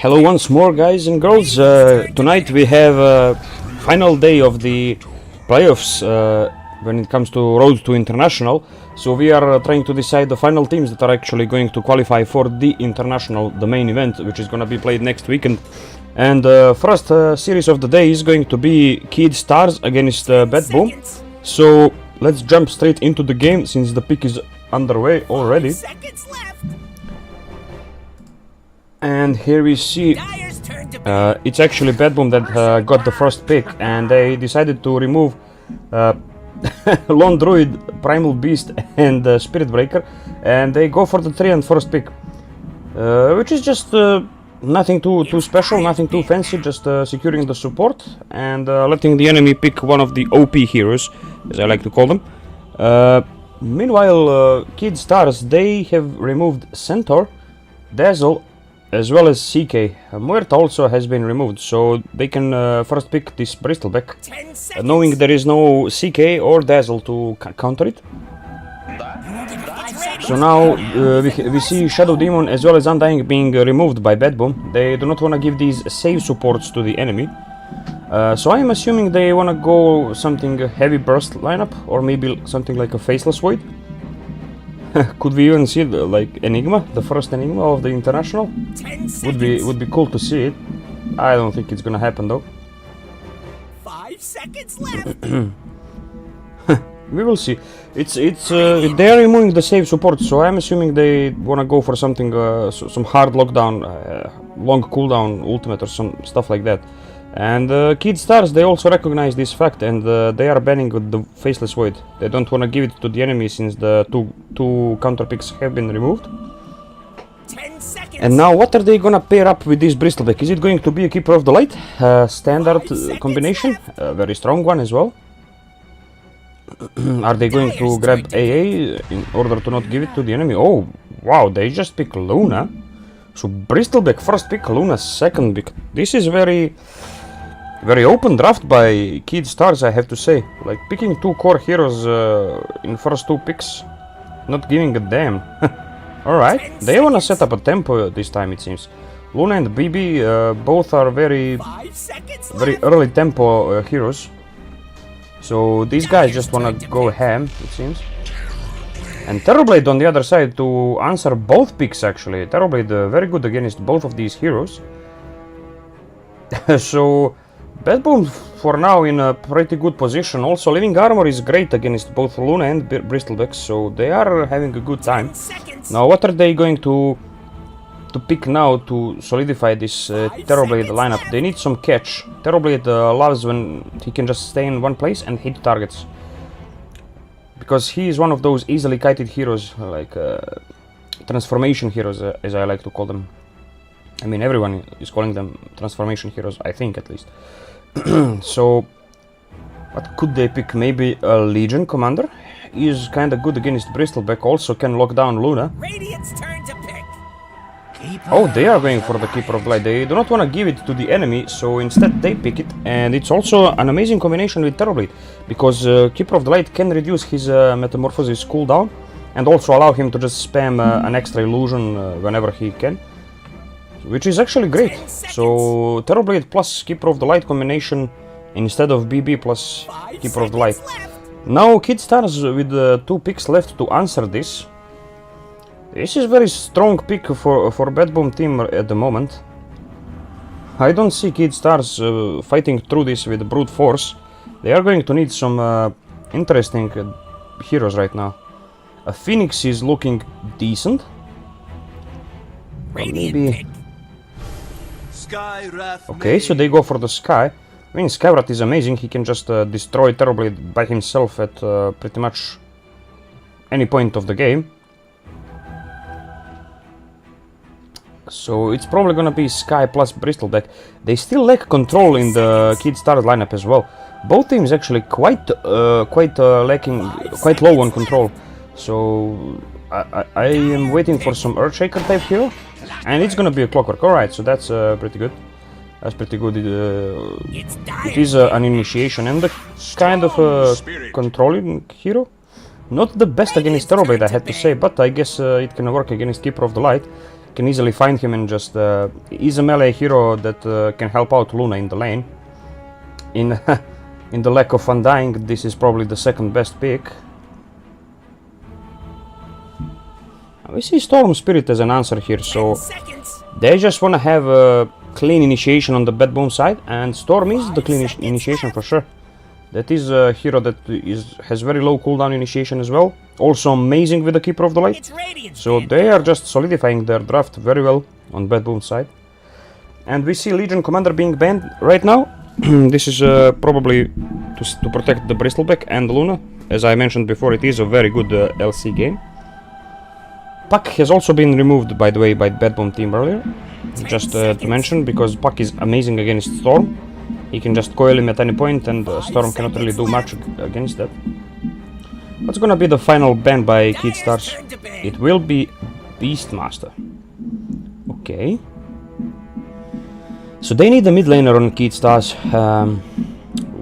Hello once more, guys and girls. Tonight we have a final day of the playoffs when it comes to Road to International. So we are trying to decide the final teams that are actually going to qualify for the International, the main event, which is going to be played next weekend. And first series of the day is going to be Kid Stars against Bad Boom. So let's jump straight into the game since the pick is underway already. And here we see it's actually Bad Boom that got the first pick, and they decided to remove Lone Druid, Primal Beast and Spirit Breaker, and they go for the 3 and first pick, which is just nothing too special, nothing too fancy, just securing the support and letting the enemy pick one of the OP heroes, as I like to call them. Meanwhile, Kid Stars, they have removed Centaur, Dazzle, as well as CK. Muerta also has been removed, so they can first pick this Bristleback, knowing there is no CK or Dazzle to counter it. So now we see Shadow Demon as well as Undying being removed by Bad Boom. They do not want to give these save supports to the enemy. So I am assuming they want to go something heavy burst lineup, or maybe something like a Faceless Void. Could we even see like Enigma, the first Enigma of the International? Would be cool to see it. I don't think it's gonna happen though. 5 seconds left. We will see. They are removing the save support, so I'm assuming they wanna go for something, some hard lockdown, long cooldown ultimate or some stuff like that. And Kid Stars, they also recognize this fact, and they are banning the Faceless Void. They don't want to give it to the enemy since the two counter picks have been removed. seconds. And now what are they gonna pair up with this Bristleback? Is it going to be a Keeper of the Light? Standard combination, a very strong one as well. Are they going to grab AA in order to not give it to the enemy? Oh, wow, they just pick Luna. So Bristleback first pick, Luna second pick. This is very open draft by Kid Stars, I have to say. Like picking two core heroes in first two picks, not giving a damn. Alright, they wanna set up a tempo this time, it seems. Luna and BB both are very early tempo heroes. So these guys just wanna go ham, it seems. And Terrorblade on the other side to answer both picks actually. Terrorblade very good against both of these heroes. So Bad Boom for now in a pretty good position. Also Living Armor is great against both Luna and Bristleback, so they are having a good time. Now what are they going to pick now to solidify this Terrorblade lineup? They need some catch. Terrorblade loves when he can just stay in one place and hit targets. Because he is one of those easily kited heroes, like transformation heroes, as I like to call them. I mean, everyone is calling them transformation heroes, I think at least. So, what could they pick? Maybe a Legion Commander? He is kinda good against Bristleback, also can lock down Luna. Radiant's turn to pick. Oh, they are going for the Keeper of the Light. They do not want to give it to the enemy, so instead they pick it. And it's also an amazing combination with Terrorblade, because Keeper of the Light can reduce his Metamorphosis cooldown and also allow him to just spam an extra illusion whenever he can, which is actually great. So Terrorblade plus Keeper of the Light combination instead of BB plus Keeper of the Light. Now Kid Stars with 2 picks left to answer this. This is very strong pick for Bad Boom team at the moment. I don't see Kid Stars fighting through this with brute force. They are going to need some interesting heroes right now. A Phoenix is looking decent. Maybe. Okay, so they go for the Sky. I mean, Skywrath is amazing. He can just destroy Terrorblade by himself at pretty much any point of the game. So it's probably gonna be Sky plus Bristleback. They still lack control in the Kid Stars lineup as well. Both teams actually quite lacking, quite low on control. So I am waiting for some Earthshaker type hero, and it's gonna be a Clockwork. Alright, so that's pretty good. That's pretty good. It is an initiation and a kind of a controlling hero. Not the best against Terrorblade, I have to say, but I guess it can work against Keeper of the Light. Can easily find him and just is a melee hero that can help out Luna in the lane. In in the lack of Undying, this is probably the second best pick. We see Storm Spirit as an answer here, so they just want to have a clean initiation on the Bad Boom side, and Storm is the clean initiation for sure. That is a hero that has very low cooldown initiation as well. Also amazing with the Keeper of the Light. So they are just solidifying their draft very well on Bad Boom side. And we see Legion Commander being banned right now. This is probably to protect the Bristleback and Luna. As I mentioned before, it is a very good LC game. Puck has also been removed, by the way, by Bad Boom team earlier. Just to mention, because Puck is amazing against Storm. He can just coil him at any point, and Storm cannot really do much against that. What's gonna be the final ban by Kid Stars? It will be Beastmaster. Okay. So they need a mid laner on Kid Stars.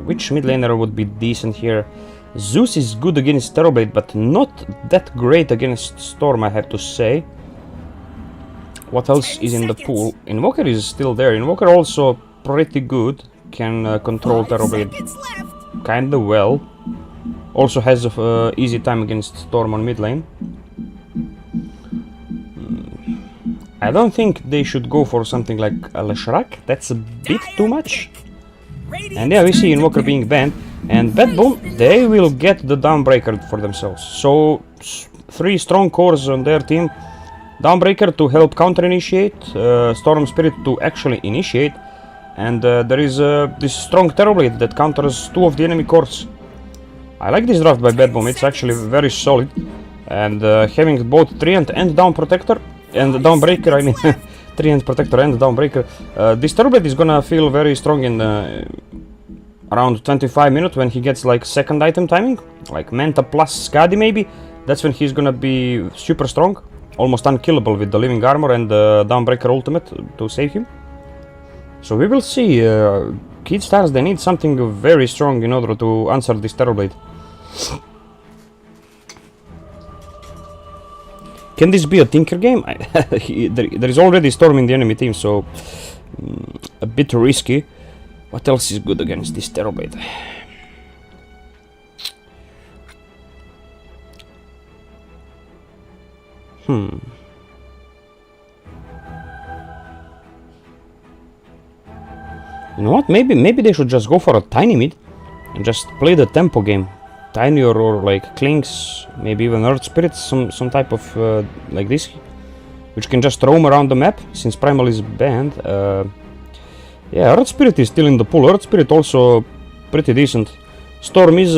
Which mid laner would be decent here? Zeus is good against Terrorblade, but not that great against Storm, I have to say. What else is in the pool? Invoker is still there. Invoker also pretty good. Can control Terrorblade kinda well. Also has a easy time against Storm on mid lane. I don't think they should go for something like a Leshrac. That's a bit too much. And yeah, we see Invoker being banned. And Bad Boom, they will get the Dawnbreaker for themselves. So 3 strong cores on their team. Dawnbreaker to help counter-initiate, Storm Spirit to actually initiate, and there is this strong Terrorblade that counters 2 of the enemy cores. I like this draft by Bad Boom, it's actually very solid, and having both Treant and Dawn Protector and the Dawnbreaker, I mean, 3-hand Protector and the Dawnbreaker. This Terrorblade is gonna feel very strong in around 25 minutes when he gets like second item timing, like Manta plus Skadi maybe. That's when he's gonna be super strong, almost unkillable with the Living Armor and the Dawnbreaker ultimate to save him. So we will see. Kid Stars, they need something very strong in order to answer this Terrorblade. Can this be a Tinker game? There is already Storm in the enemy team, so a bit risky. What else is good against this Terrorblade? You know what? Maybe they should just go for a tiny mid and just play the tempo game. Tiny or like Clinks, maybe even Earth Spirit, some type of like this, which can just roam around the map since Primal is banned. Yeah, Earth Spirit is still in the pool. Earth Spirit also pretty decent. Storm is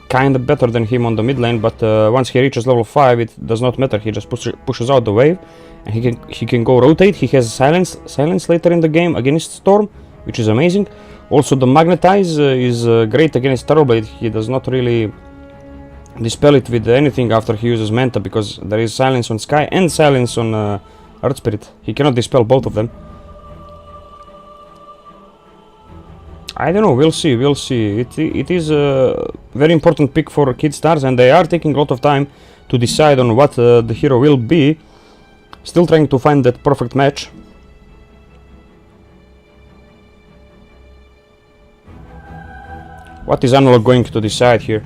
kinda better than him on the mid lane, but once he reaches level 5, it does not matter. He just pushes out the wave, and he can go rotate. He has silence later in the game against Storm, which is amazing. Also, the Magnetize is great against Terrorblade. He does not really dispel it with anything after he uses Manta, because there is silence on Sky and silence on Earth Spirit. He cannot dispel both of them. I don't know, we'll see. It is a very important pick for Kid Stars, and they are taking a lot of time to decide on what the hero will be. Still trying to find that perfect match. What is Analog going to decide here?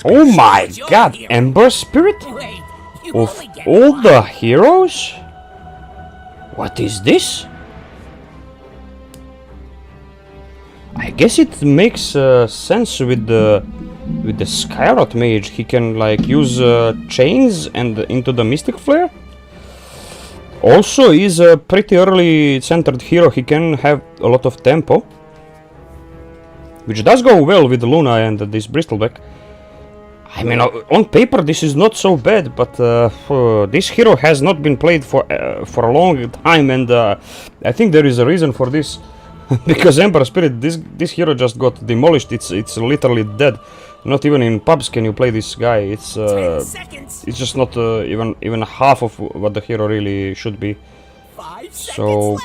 Oh my god, Ember Spirit? Of all the heroes? What is this? I guess it makes sense with the Skyrot Mage. He can like use chains and into the Mystic Flare. Also, is a pretty early centered hero. He can have a lot of tempo, which does go well with Luna and this Bristleback. I mean, on paper this is not so bad, but this hero has not been played for a long time, and I think there is a reason for this. Because Ember Spirit, this hero just got demolished. It's literally dead. Not even in pubs can you play this guy. It's just not even half of what the hero really should be. So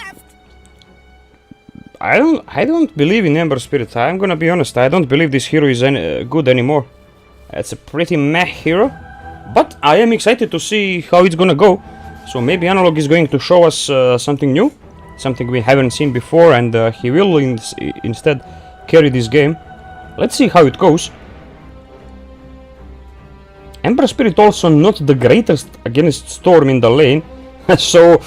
I don't believe in Ember Spirit. I'm gonna be honest. I don't believe this hero is good anymore. It's a pretty meh hero, but I am excited to see how it's gonna go. So maybe Analog is going to show us something new. Something we haven't seen before, and he will instead carry this game. Let's see how it goes. Ember Spirit also not the greatest against Storm in the lane, so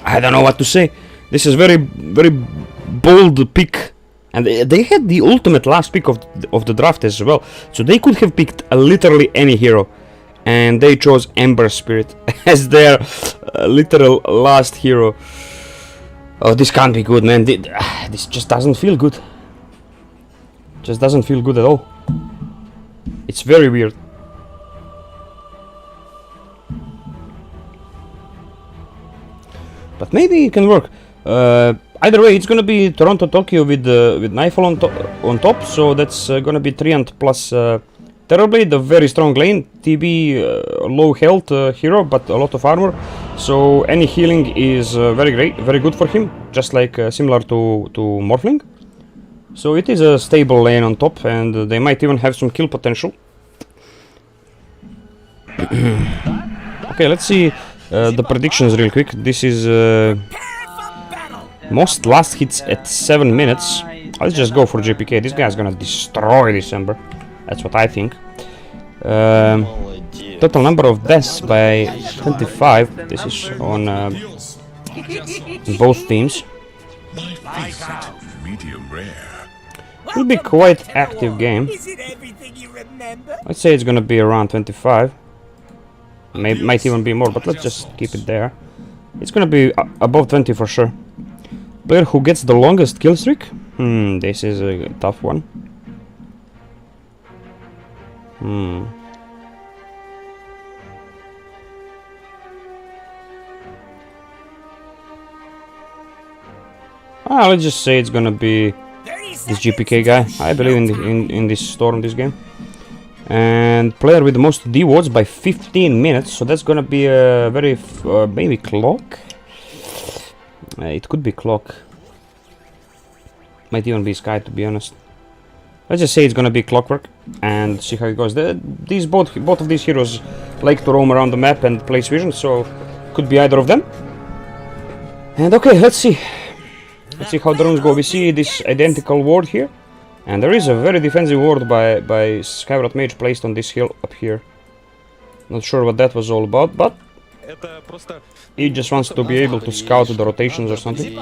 I don't know what to say. This is very bold pick, and they had the ultimate last pick of the draft as well, so they could have picked literally any hero. And they chose Ember Spirit as their literal last hero. Oh, this can't be good, man. This just doesn't feel good. Just doesn't feel good at all. It's very weird. But maybe it can work. Either way, it's gonna be Toronto Tokyo with Nightfall on top. So that's gonna be 300 plus. Terrorblade, a very strong lane, TB, low health hero, but a lot of armor, so any healing is very good for him, just like similar to Morphling. So it is a stable lane on top, and they might even have some kill potential. Okay, let's see the predictions real quick. This is most last hits at 7 minutes. Let's just go for JPK. This guy's gonna destroy December. That's what I think. Total number of deaths by 25. This is on both teams. Will be quite active game. Let's say it's gonna be around 25. Might even be more, but let's just keep it there. It's gonna be above 20 for sure. Player who gets the longest kill streak? This is a tough one. Let's just say it's gonna be 30 this seconds. GPK guy. I believe in this storm this game. And player with the most D wards by 15 minutes. So that's gonna be a very maybe clock. It could be clock. Might even be Sky, to be honest. Let's just say it's gonna be Clockwork and see how it goes. These both of these heroes like to roam around the map and place vision, so could be either of them. And okay, let's see. Let's see how the runes go. We see this identical ward here, and there is a very defensive ward by Skyward Mage placed on this hill up here. Not sure what that was all about, but he just wants to be able to scout the rotations or something.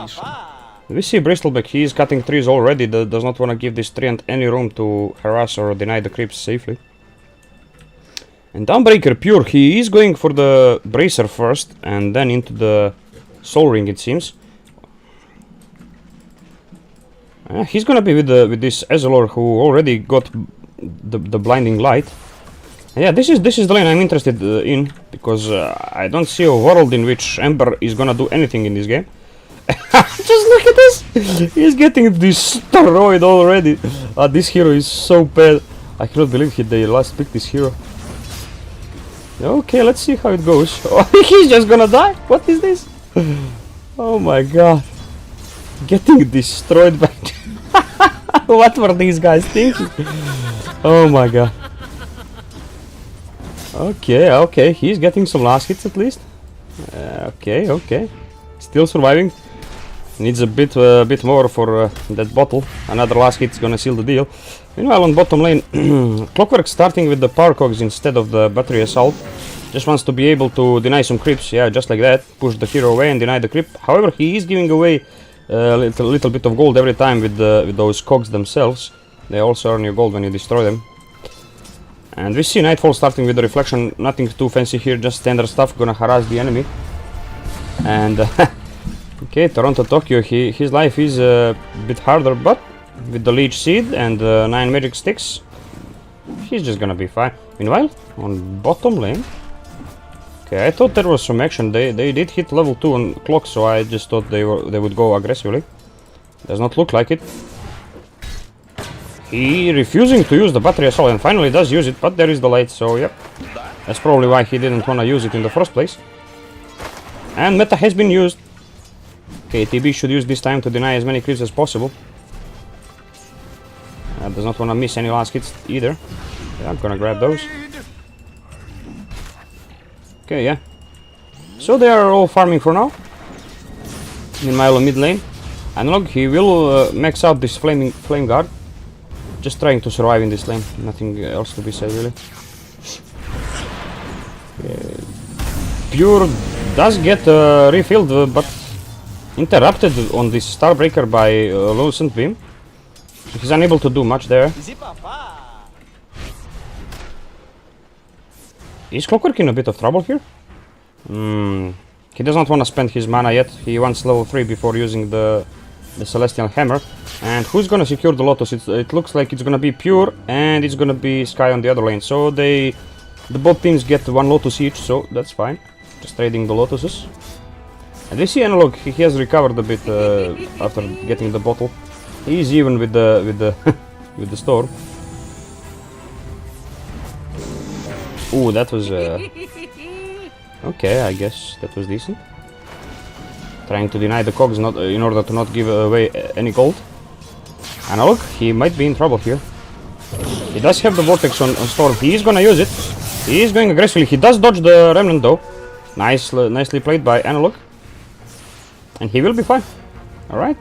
We see Bristleback, he is cutting trees already, does not want to give this treant any room to harass or deny the creeps safely. And Dawnbreaker Pure, he is going for the Bracer first, and then into the Soul Ring it seems. He's gonna be with this Ezreal who already got the Blinding Light. And yeah, this is the lane I'm interested in, because I don't see a world in which Ember is gonna do anything in this game. Just look at this! He's getting destroyed already. This hero is so bad. I cannot believe they last picked this hero. Okay, let's see how it goes. Oh, he's just gonna die? What is this? Oh my god. Getting destroyed by... What were these guys thinking? Oh my god. Okay, he's getting some last hits at least. Okay. Still surviving. Needs a bit more for that bottle. Another last hit is gonna seal the deal. Meanwhile, on bottom lane, Clockwork starting with the power cogs instead of the battery assault. Just wants to be able to deny some creeps. Yeah, just like that. Push the hero away and deny the creep. However, he is giving away a little bit of gold every time with those cogs themselves. They also earn you gold when you destroy them. And we see Nightfall starting with the reflection. Nothing too fancy here, just standard stuff. Gonna harass the enemy. And okay, Toronto Tokyo, his life is a bit harder, but with the Leech Seed and 9 magic sticks, he's just gonna be fine. Meanwhile, on bottom lane, okay, I thought there was some action. They did hit level 2 on clock, so I just thought they would go aggressively. Does not look like it. He refusing to use the battery assault and finally does use it, but there is the light, so yep. That's probably why he didn't wanna use it in the first place. And meta has been used. Okay, TB should use this time to deny as many creeps as possible. Does not want to miss any last hits either. Yeah, I'm gonna grab those. Okay, yeah. So they are all farming for now. Meanwhile, on mid lane, Analog, he will max out this flame guard. Just trying to survive in this lane. Nothing else to be said, really. Pure does get refilled, but interrupted on this Starbreaker by Lucent Beam. So he's unable to do much there. Is Clockwork in a bit of trouble here? He does not want to spend his mana yet. He wants level 3 before using the Celestial Hammer. And who's gonna secure the Lotus? It looks like it's gonna be Pure and it's gonna be Sky on the other lane. So the both teams get 1 Lotus each, so that's fine. Just trading the Lotuses. And we see Analog, he has recovered a bit after getting the bottle. He's even with the with the storm. Ooh, that was okay, I guess that was decent. Trying to deny the cogs in order to not give away any gold. Analog, he might be in trouble here. He does have the vortex on storm. He is gonna use it. He is going aggressively. He does dodge the remnant though. Nicely played by Analog. And he will be fine. Alright.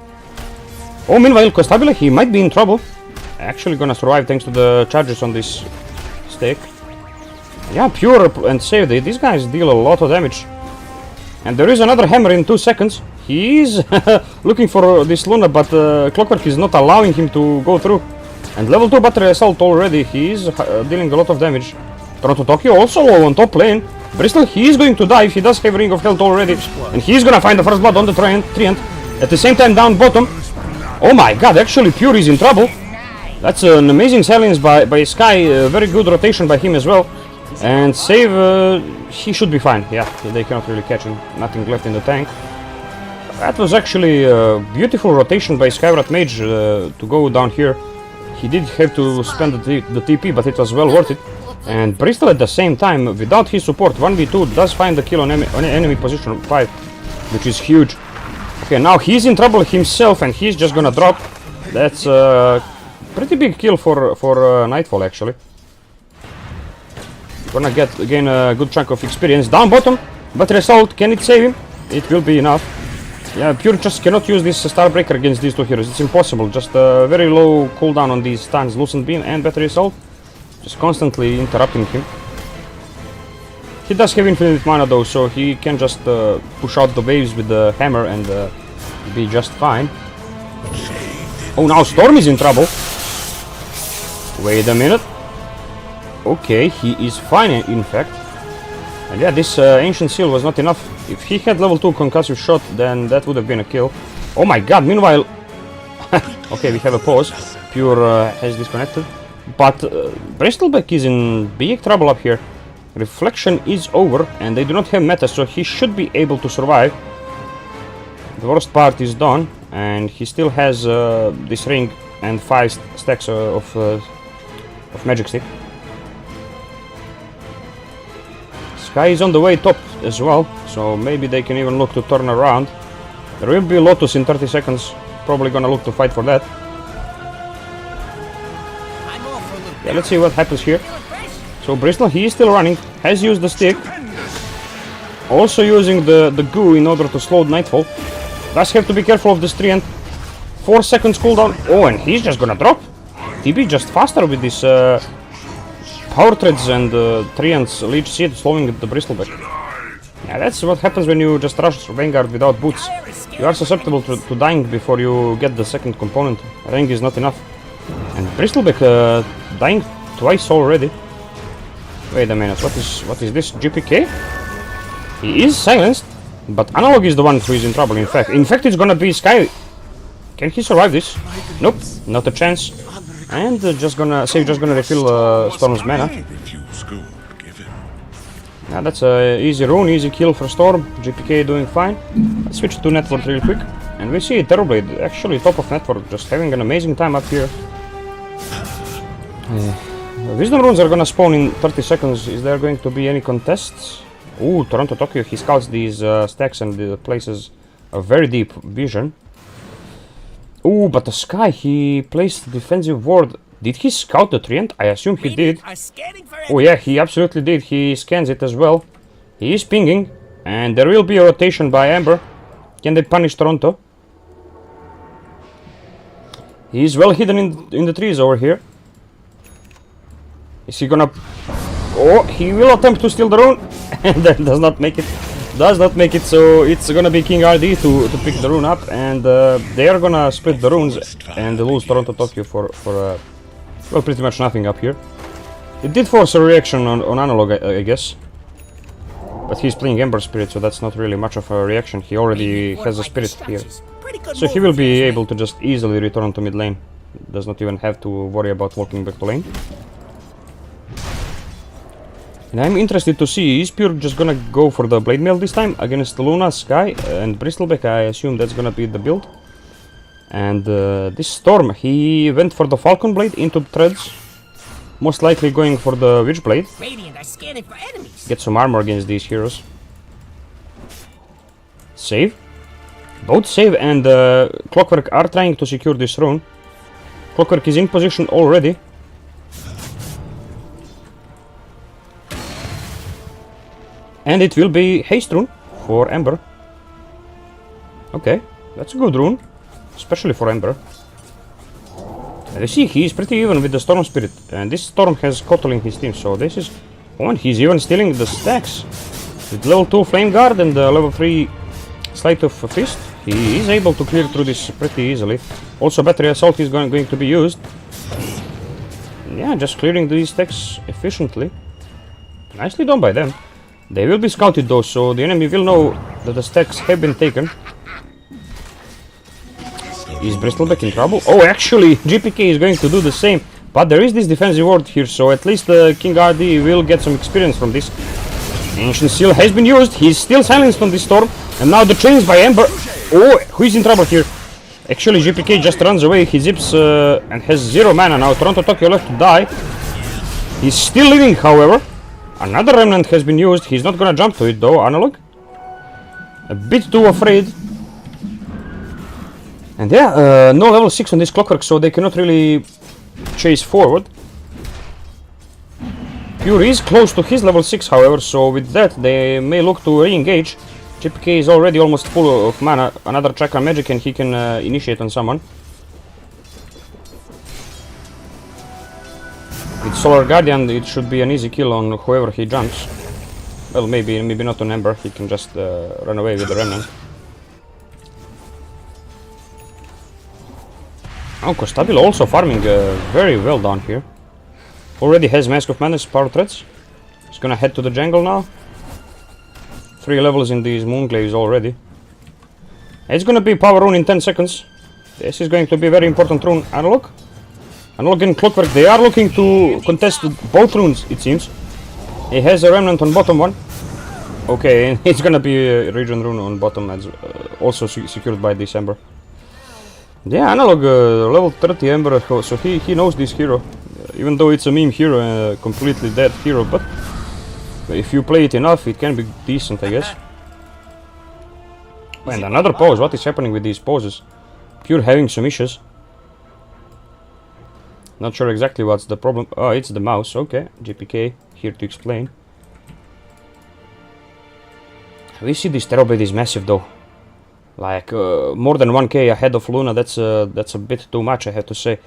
Oh, meanwhile, Costabile, he might be in trouble. Actually gonna survive thanks to the charges on this stake. Yeah, Pure and Save. These guys deal a lot of damage. And there is another hammer in 2 seconds. He is looking for this Luna, but Clockwork is not allowing him to go through. And level 2 battery assault already. He is dealing a lot of damage. Toronto Tokyo also on top lane. Bristol, he is going to die. He does have Ring of Health already. And he is gonna find the first blood on the treant. At the same time down bottom. Oh my god, actually Pure is in trouble. That's an amazing silence by Sky. Very good rotation by him as well. And Save, he should be fine. Yeah, they cannot really catch him. Nothing left in the tank. That was actually a beautiful rotation by Skywrath Mage to go down here. He did have to spend the TP, but it was well worth it. And Bristol at the same time, without his support, 1v2 does find the kill on enemy position 5, which is huge. Okay, now he's in trouble himself and he's just gonna drop. That's a pretty big kill for Nightfall actually. Gonna gain a good chunk of experience. Down bottom, but result, can it save him? It will be enough. Yeah, Pure just cannot use this Starbreaker against these two heroes. It's impossible. Just a very low cooldown on these stuns, Lucent Beam and Battery Assault. Just constantly interrupting him. He does have infinite mana though, so he can just push out the waves with the hammer and be just fine. Oh, now Storm is in trouble. Wait a minute. Okay, he is fine in fact. And yeah, this Ancient Seal was not enough. If he had level 2 concussive shot, then that would have been a kill. Oh my god, meanwhile... okay, we have a pause. Pure has disconnected. But Bristleback is in big trouble up here. Reflection is over, and they do not have meta, so he should be able to survive. The worst part is done, and he still has this ring and 5 stacks of Magic Stick. Sky is on the way top as well, so maybe they can even look to turn around. There will be Lotus in 30 seconds, probably gonna look to fight for that. Yeah, let's see what happens here. So Bristol, he is still running, has used the stick. Also using the goo in order to slow Nightfall. Does have to be careful of this Treant. 4 seconds cooldown. Oh, and he's just gonna drop. TB just faster with this Power Threads and Treant's Leech Seed slowing the Bristleback. Yeah, that's what happens when you just rush Vanguard without boots. You are susceptible to dying before you get the second component. Ring is not enough. And Bristleback dying twice already. Wait a minute, what is this? GPK? He is silenced, but Analog is the one who is in trouble in fact. In fact, it's gonna be Sky. Can he survive this? Nope, not a chance. And just gonna refill Storm's mana. Yeah, that's a easy rune, easy kill for Storm. GPK doing fine. Let's switch to Network real quick. And we see Terrorblade actually top of Network, just having an amazing time up here. Wisdom runes are gonna spawn in 30 seconds. Is there going to be any contests? Ooh, Toronto Tokyo, he scouts these stacks and places a very deep vision. Ooh, but the Sky, he placed defensive ward. Did he scout the Treant? I assume he did. Oh yeah, he absolutely did. He scans it as well. He is pinging, and there will be a rotation by Amber. Can they punish Toronto? He is well hidden in the trees over here. Is he gonna... Oh, he will attempt to steal the rune, and that does not make it. So it's gonna be King RD to pick the rune up, and they are gonna split the runes and lose Toronto Tokyo for well, pretty much nothing up here. It did force a reaction on Analog, I guess. But he's playing Ember Spirit, so that's not really much of a reaction. He already has a Spirit here. So he will be able to just easily return to mid lane. Does not even have to worry about walking back to lane. And I'm interested to see, is Pure just gonna go for the Blade Mail this time against Luna, Sky and Bristleback? I assume that's gonna be the build. And this Storm, he went for the Falcon Blade into Threads. Most likely going for the Witchblade. Get some armor against these heroes. Save. Both Save and Clockwork are trying to secure this rune. Clockwork is in position already. And it will be Haste Rune for Ember. Okay, that's a good rune, especially for Ember. And you see, he is pretty even with the Storm Spirit, and this Storm has Kotal in his team, so this is... Oh, and he's even stealing the stacks. With level 2 Flame Guard and level 3 Sleight of Fist, he is able to clear through this pretty easily. Also, Battery Assault is going to be used. Yeah, just clearing these stacks efficiently. Nicely done by them. They will be scouted though, so the enemy will know that the stacks have been taken. Is Bristleback in trouble? Oh, actually, GPK is going to do the same. But there is this defensive ward here, so at least King RD will get some experience from this. Ancient Seal has been used. He's still silenced on this Storm. And now the chains by Ember. Oh, who is in trouble here? Actually, GPK just runs away. He zips and has 0 mana now. Toronto Tokyo left to die. He's still living, however. Another remnant has been used. He's not gonna jump to it though, Analog. A bit too afraid. And yeah, no level 6 on this Clockwork, so they cannot really chase forward. Pure is close to his level 6, however, so with that they may look to re-engage. GPK is already almost full of mana. Another Chakra Magic and he can initiate on someone. With Solar Guardian it should be an easy kill on whoever he jumps. Well, maybe not on Ember, he can just run away with the Remnant. Oh, Costabile also farming very well down here. Already has Mask of Madness, power threats. He's gonna head to the jungle now. 3 levels in these Moonglaves already. It's gonna be power rune in 10 seconds. This is going to be a very important rune. Analog? Analog and Clockwork, they are looking to contest both runes, it seems. He has a remnant on bottom one. Okay, it's gonna be a region rune on bottom, as also secured by this Ember. Yeah, Analog level 30 Ember, so he knows this hero. Even though it's a meme hero, completely dead hero, but if you play it enough, it can be decent, I guess. And another pose, what is happening with these poses? Pure having some issues. Not sure exactly what's the problem. Oh, it's the mouse, okay. GPK, here to explain. We see this Terrorblade is massive though. Like, more than 1k ahead of Luna, that's a bit too much, I have to say.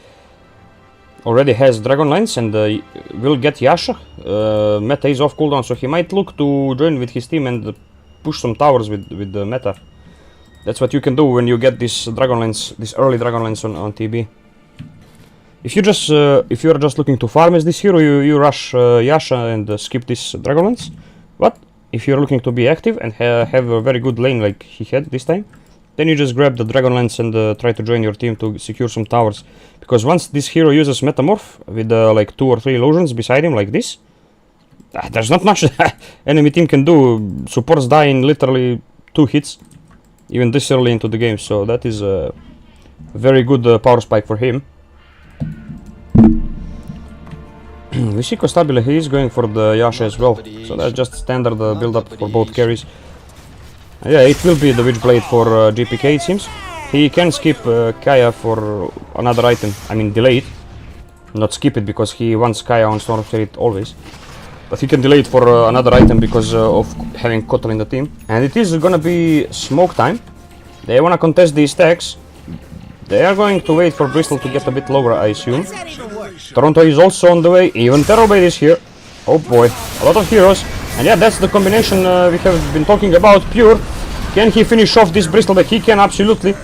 Already has Dragon Lance and will get Yasha. Meta is off cooldown, so he might look to join with his team and push some towers with the meta. That's what you can do when you get this Dragon Lance, this early Dragon Lance on TB. If you are just looking to farm as this hero, you rush Yasha and skip this Dragon Lance. But if you're looking to be active and have a very good lane like he had this time, then you just grab the Dragon Lance and try to join your team to secure some towers. Because once this hero uses Metamorph with like 2 or 3 illusions beside him like this, there's not much enemy team can do. Supports die in literally 2 hits, even this early into the game, so that is a very good power spike for him. We see Costabile, he is going for the Yasha as well, so that's just standard build up for both carries. Yeah, it will be the Witchblade for GPK, it seems. He can skip Kaya for another item, I mean delay it. Not skip it because he wants Kaya on Storm Spirit always. But he can delay it for another item because of having Kotal in the team. And it is gonna be smoke time. They wanna contest these stacks. They are going to wait for Bristol to get a bit lower, I assume. Toronto is also on the way, even Terrorblade is here. Oh boy, a lot of heroes. And yeah, that's the combination we have been talking about. Pure, can he finish off this Bristol deck? He can, absolutely.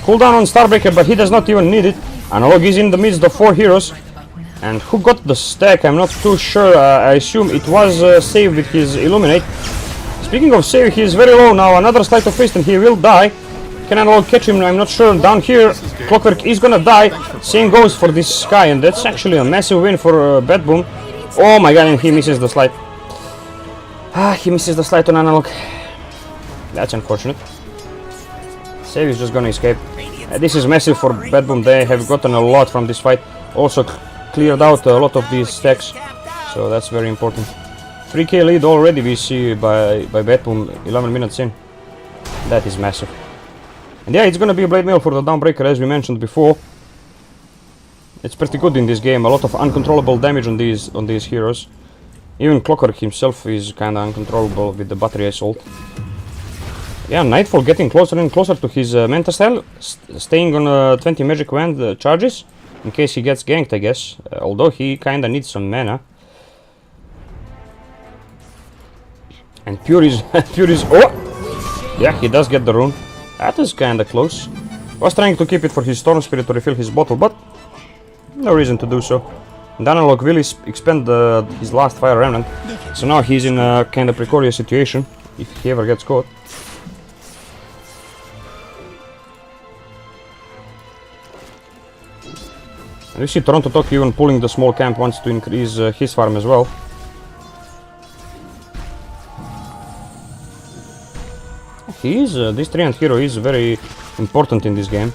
Cooldown on Starbreaker, but he does not even need it. Analog is in the midst of 4 heroes. And who got the stack? I'm not too sure. I assume it was saved with his Illuminate. Speaking of save, he is very low now. Another Sleight of Fist and he will die. Can Analog catch him? I'm not sure. Down here, Clockwork is gonna die. Same goes for this Sky, and that's actually a massive win for Bad Boom. Oh my god, and he misses the slide. He misses the slide on Analog. That's unfortunate. Save is just gonna escape. This is massive for Bad Boom. They have gotten a lot from this fight. Also cleared out a lot of these stacks, so that's very important. 3k lead already we see by Bad Boom 11 minutes in. That is massive. And yeah, it's gonna be a Blade Mail for the Dawnbreaker, as we mentioned before. It's pretty good in this game. A lot of uncontrollable damage on these heroes. Even Clockwork himself is kinda uncontrollable with the Battery Assault. Yeah, Nightfall getting closer and closer to his Manta style, staying on 20 Magic Wand charges in case he gets ganked, I guess. Although he kinda needs some mana. And Pure is oh! Yeah, he does get the rune. That is kinda close. Was trying to keep it for his Storm Spirit to refill his bottle, but no reason to do so. And Analog will expend his last Fire Remnant, so now he's in a kinda precarious situation if he ever gets caught. And we see Toronto Tokyo even pulling the small camp, wants to increase his farm as well. This Treant hero is very important in this game.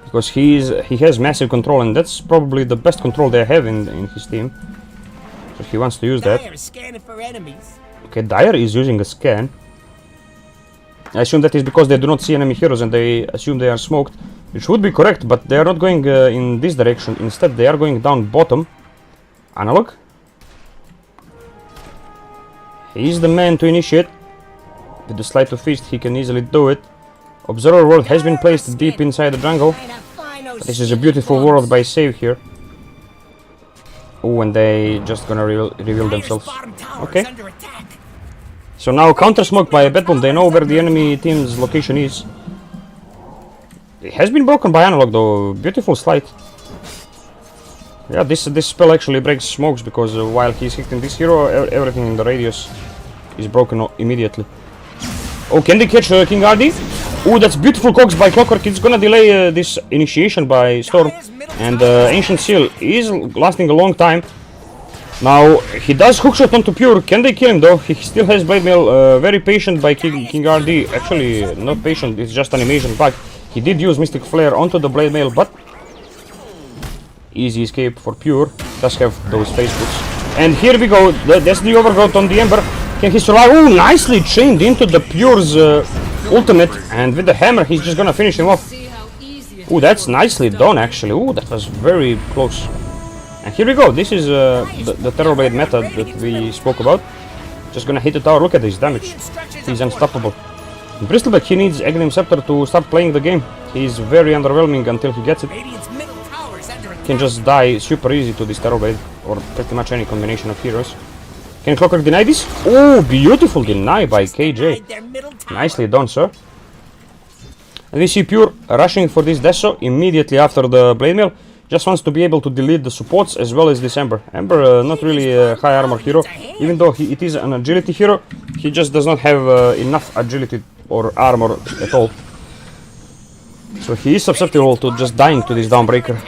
Because he has massive control, and that's probably the best control they have in his team. So he wants to use that. Dyer is scanning for enemies. Okay, Dyer is using a scan. I assume that is because they do not see enemy heroes and they assume they are smoked. Which would be correct, but they are not going in this direction. Instead, they are going down bottom. Analog. He is the man to initiate. With the sleight of fist, he can easily do it. Observer world has been placed deep inside the jungle. This is a beautiful world by save here. Oh, and they just gonna reveal themselves. Okay. So now counter smoke by a bat bomb. They know where the enemy team's location is. It has been broken by analog though. Beautiful slide. Yeah, this spell actually breaks smokes because while he's hitting this hero, everything in the radius is broken immediately. Oh, can they catch King RD? Oh, that's beautiful cogs by Clockwork. It's gonna delay this initiation by Storm. And Ancient Seal is lasting a long time. Now, he does hookshot onto Pure. Can they kill him though? He still has Blade Mail. Very patient by King RD. Actually, not patient, it's just animation bug. He did use Mystic Flare onto the Blade Mail, but easy escape for Pure. Does have those face boots. And here we go. That's the overgrowth on the Ember. Can he survive? Oh, nicely chained into the Pure's ultimate, and with the hammer he's just gonna finish him off. Oh, that's nicely done actually. Oh, that was very close. And here we go. This is the Terror Blade method that we spoke about. Just gonna hit the tower. Look at this damage. He's unstoppable. In Bristleback, he needs Aghanim Scepter to start playing the game. He's very underwhelming until he gets it. Can just die super easy to this Terror Blade, or pretty much any combination of heroes. Can Clockwork deny this? Oh, beautiful deny by KJ. Nicely done, sir. And we see Pure rushing for this Deso immediately after the Blade Mail. Just wants to be able to delete the supports as well as this Ember. Ember, not really a high armor hero. Even though it is an agility hero, he just does not have enough agility or armor at all. So he is susceptible to just dying to this Dawnbreaker.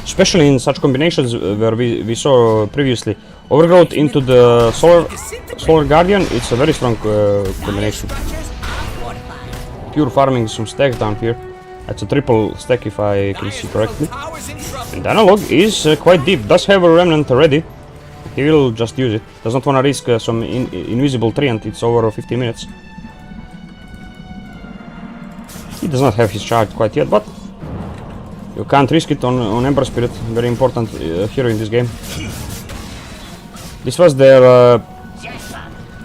Especially in such combinations where we saw previously. Overgrowth into the Solar Guardian, it's a very strong combination. Pure farming some stacks down here. That's a triple stack if I can see correctly. And Analog is quite deep, does have a Remnant already. He will just use it. Does not want to risk some invisible Treant, it's over 50 minutes. He does not have his charge quite yet, but you can't risk it on Ember Spirit, very important hero in this game. This was their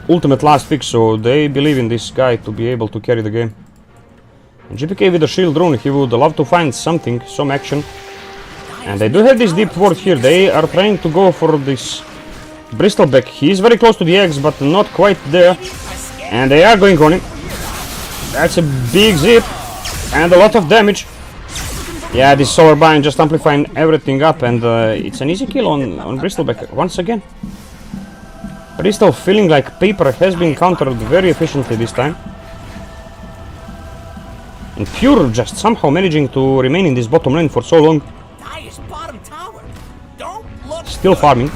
ultimate last pick, so they believe in this guy to be able to carry the game. And GPK with the shield rune, he would love to find something, some action. And they do have this deep ward here, they are trying to go for this Bristleback. He is very close to the eggs, but not quite there. And they are going on him. That's a big zip, and a lot of damage. Yeah, this Solar Bind just amplifying everything up, and it's an easy kill on Bristleback once again. Bristol feeling like paper has been countered very efficiently this time. And Pure just somehow managing to remain in this bottom lane for so long. Still farming.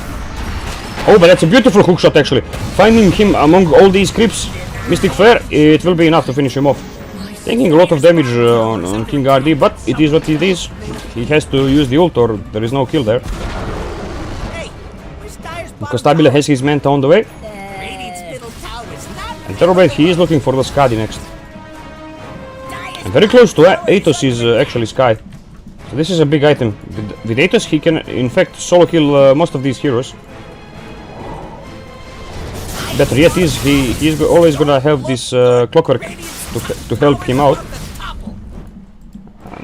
Oh, but that's a beautiful hookshot actually. Finding him among all these creeps. Mystic Flare, it will be enough to finish him off. Taking a lot of damage on King RD, but it is what it is. He has to use the ult or there is no kill there. Stabile has his Manta on the way. And Terrorblade, he is looking for the Skadi next. And very close to Athos is actually Sky. So this is a big item. With Athos he can in fact solo kill most of these heroes. Better yet is he is always gonna have this Clockwork to help him out.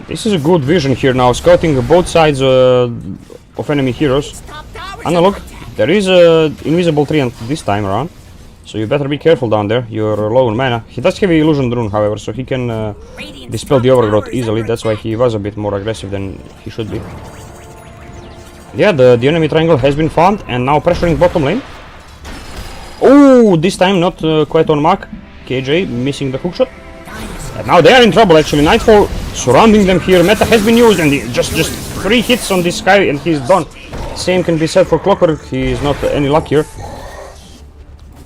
This is a good vision here now, scouting both sides of enemy heroes. Analog, there is a invisible Treant this time around, so you better be careful down there, you're low on mana. He does have Illusion Rune however, so he can dispel the overgrowth easily, that's why he was a bit more aggressive than he should be. Yeah, the enemy triangle has been found, and now pressuring bottom lane. Oh, this time not quite on mark. KJ missing the hookshot. And now they are in trouble actually. Nightfall surrounding them here. Meta has been used and just 3 hits on this guy and he's done. Same can be said for Clockwork. He is not any luckier.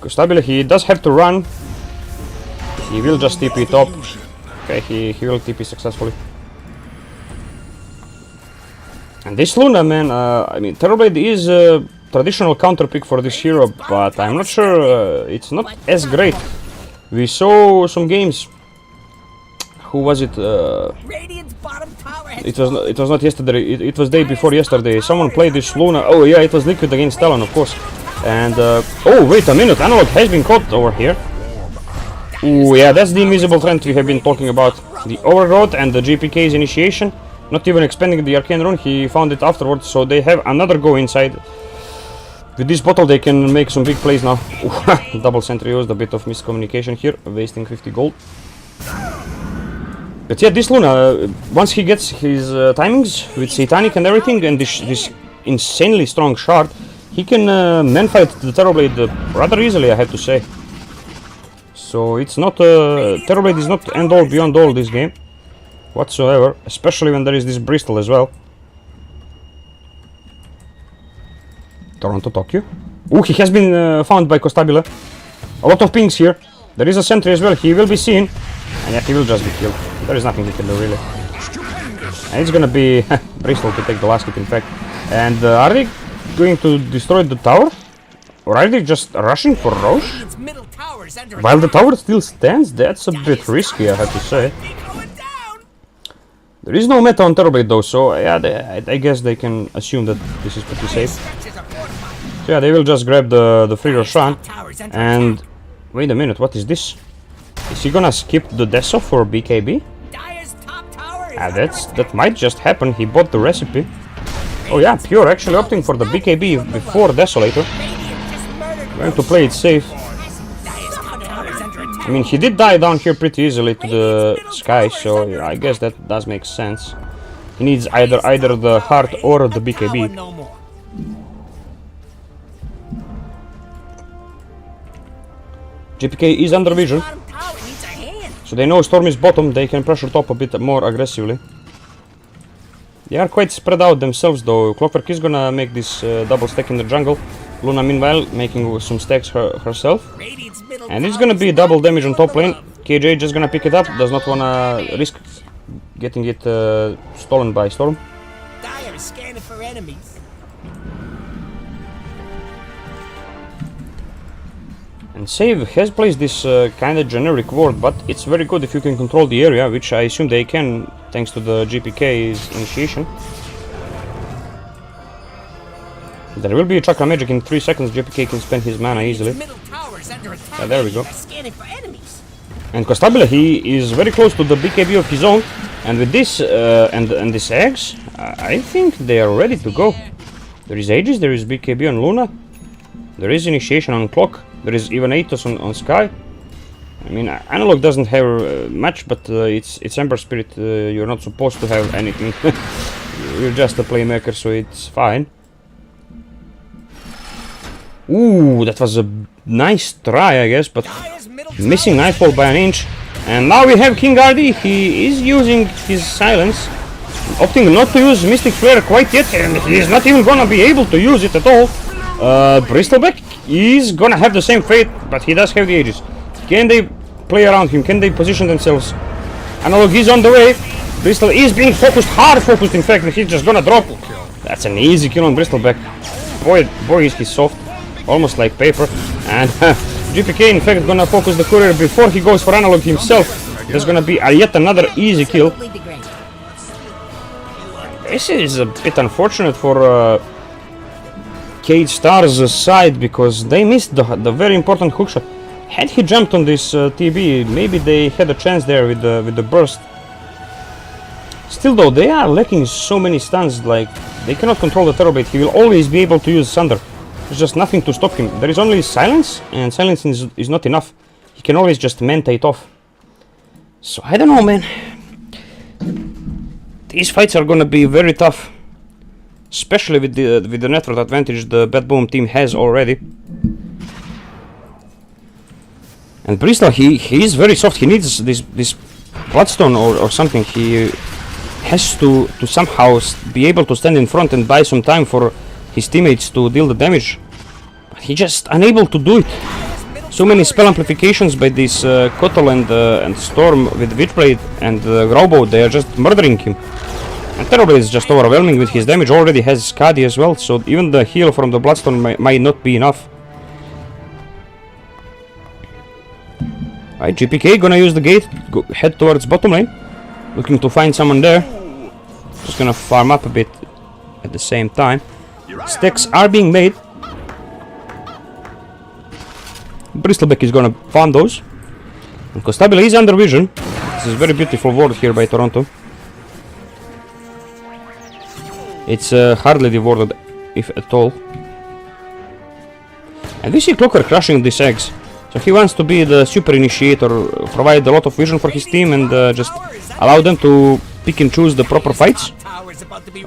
Stabile, he does have to run. He will just TP top. Okay, he will TP successfully. And this Luna, man, I mean, Terrorblade is a traditional counter pick for this hero, but I'm not sure it's not as great. We saw some games. Who was it? It was not yesterday. It was day before yesterday. Someone played this Luna. Oh yeah, it was Liquid against Talon, of course. And oh wait a minute, Analog has been caught over here. Ooh, yeah, that's the invisible trend we have been talking about. The overgrowth and the GPK's initiation. Not even expanding the arcane rune, he found it afterwards, so they have another go inside. With this bottle they can make some big plays now. Double sentry used, a bit of miscommunication here, wasting 50 gold. But yeah, this Luna, once he gets his timings with Satanic and everything, and this insanely strong shard, he can man-fight the Terrorblade rather easily, I have to say. So it's not, Terrorblade is not end-all beyond all this game. Whatsoever, especially when there is this Bristol as well. Toronto, Tokyo. Ooh, he has been found by Costabile. A lot of pings here. There is a sentry as well, he will be seen. And yeah, he will just be killed. There is nothing he can do really. And it's gonna be Bristol to take the last hit in fact. And are they going to destroy the tower? Or are they just rushing for Roche? While the tower still stands? That's a bit risky, I have to say. There is no meta on Terrorblade though, so yeah, I guess they can assume that this is pretty safe. So yeah, they will just grab the free Roshan. And wait a minute, what is this? Is he gonna skip the Deso for BKB? That might just happen, he bought the recipe. Oh yeah, Pure actually opting for the BKB before Desolator. Going to play it safe. I mean, he did die down here pretty easily to the sky, so yeah, I guess that does make sense. He needs either the heart or the BKB. GPK is under vision, so they know Storm is bottom, they can pressure top a bit more aggressively. They are quite spread out themselves though. Clockwork is gonna make this double stack in the jungle. Luna meanwhile making some stacks herself. And it's gonna be double damage on top lane. KJ just gonna pick it up, does not wanna risk getting it stolen by Storm. Dire is scanning for enemies. And Save has placed this kinda generic ward, but it's very good if you can control the area, which I assume they can thanks to the GPK's initiation. There will be a Chakra Magic in 3 seconds, GPK can spend his mana easily. There we go. And Costabile, he is very close to the BKB of his own, and with this and this eggs, I think they are ready to go. There is Aegis, there is BKB on Luna, there is initiation on Clock, there is even Aethos on Sky. I mean, Analog doesn't have much, but it's Ember Spirit, you're not supposed to have anything. You're just a playmaker, so it's fine. Ooh, that was a nice try, I guess, but missing Nightfall by an inch. And now we have King RD. He is using his silence, opting not to use Mystic Flare quite yet, and he is not even gonna be able to use it at all. Bristleback is gonna have the same fate, but he does have the Aegis. Can they play around him? Can they position themselves? Analog is on the way. Bristol is being focused, hard focused in fact, he's just gonna drop. That's an easy kill on Bristleback. Boy is he soft. Almost like paper. And GPK in fact gonna focus the courier before he goes for Analog himself. There's gonna be yet another easy kill. This is a bit unfortunate for Cage Star's side, because they missed the very important hookshot. Had he jumped on this TB, maybe they had a chance there with the burst. Still though, they are lacking so many stuns, like they cannot control the Terrorblade. He will always be able to use Sunder. There's just nothing to stop him. There is only silence, and silence is not enough. He can always just mentate off. So I don't know, man. These fights are gonna be very tough, especially with the network advantage the Bad Boom team has already. And Bristol, he is very soft. He needs this Bloodstone or something. He has to somehow be able to stand in front and buy some time for his teammates to deal the damage. But he's just unable to do it. So many spell amplifications by this Kotal and Storm with Witchblade and Growbow. They are just murdering him. And Terrorblade is just overwhelming with his damage. Already has Skadi as well, so even the heal from the Bloodstone might not be enough. Alright, GPK gonna use the gate, head towards bottom lane. Looking to find someone there. Just gonna farm up a bit at the same time. Stacks are being made. Bristleback is gonna farm those. And Constabile is under vision. This is very beautiful ward here by Toronto. It's hardly dewarded, if at all. And we see Clocker crushing these eggs. So he wants to be the super initiator, provide a lot of vision for his team and just allow them to pick and choose the proper fights.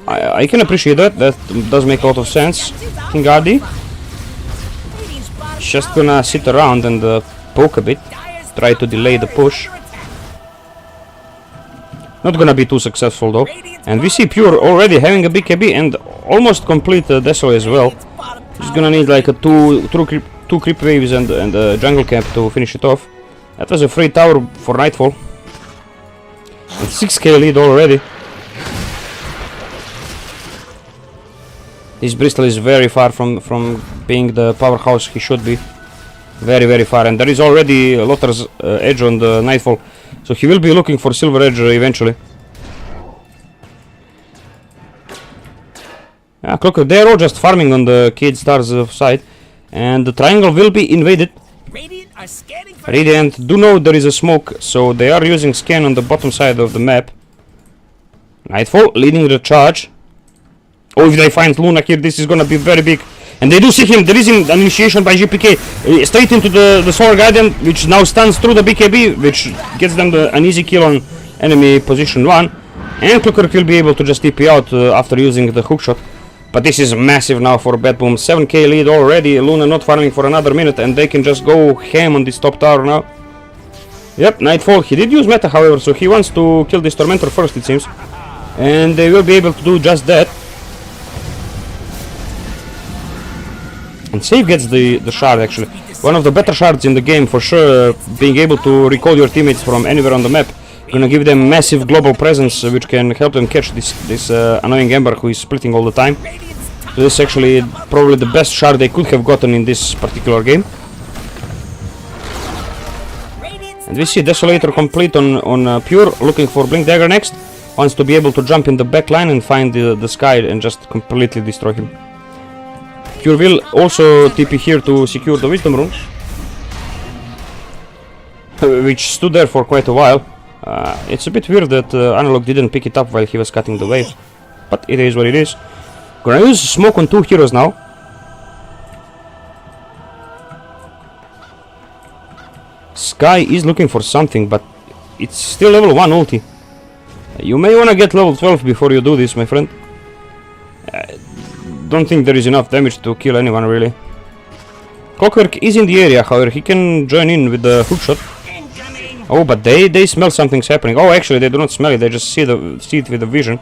I can appreciate that, that does make a lot of sense. King Ardi just gonna sit around and poke a bit, try to delay the push. Not gonna be too successful though. And we see Pure already having a big KB and almost complete Desol as well. He's gonna need like a two creep waves and a jungle camp to finish it off. That was a free tower for Nightfall. And 6k lead already. This Bristol is very far from being the powerhouse he should be. Very, very far. And there is already Lothar's edge on the Nightfall. So he will be looking for Silver Edge eventually. Yeah, Clocker, they're all just farming on the Cade Stars side. And the triangle will be invaded. Radiant do know there is a smoke, so they are using scan on the bottom side of the map. Nightfall leading the charge. Oh, if they find Luna here, this is gonna be very big. And they do see him. There is an initiation by GPK straight into the Solar Guardian, which now stuns through the BKB, which gets them an easy kill on enemy position 1. And Clockwork will be able to just TP out after using the hookshot. But this is massive now for Bad Boom. 7k lead already. Luna not farming for another minute, and they can just go ham on this top tower now. Yep, Nightfall. He did use meta, however, so he wants to kill this Tormentor first, it seems. And they will be able to do just that. And Save gets the shard, actually. One of the better shards in the game, for sure. Being able to recall your teammates from anywhere on the map. Gonna give them massive global presence, which can help them catch this annoying Ember who is splitting all the time. So this is actually probably the best shard they could have gotten in this particular game. And we see Desolator complete on Pure, looking for Blink Dagger next. Wants to be able to jump in the back line and find the Sky and just completely destroy him. Pure will also TP here to secure the Wisdom Rune, which stood there for quite a while. It's a bit weird that Analog didn't pick it up while he was cutting the wave, but it is what it is. Gonna use smoke on 2 heroes now. Sky is looking for something, but it's still level 1 ulti. You may wanna get level 12 before you do this, my friend. Don't think there is enough damage to kill anyone, really. Clockwork is in the area, however, he can join in with the hookshot. Oh, but they smell something's happening. Oh, actually, they do not smell it, they just see it with the vision.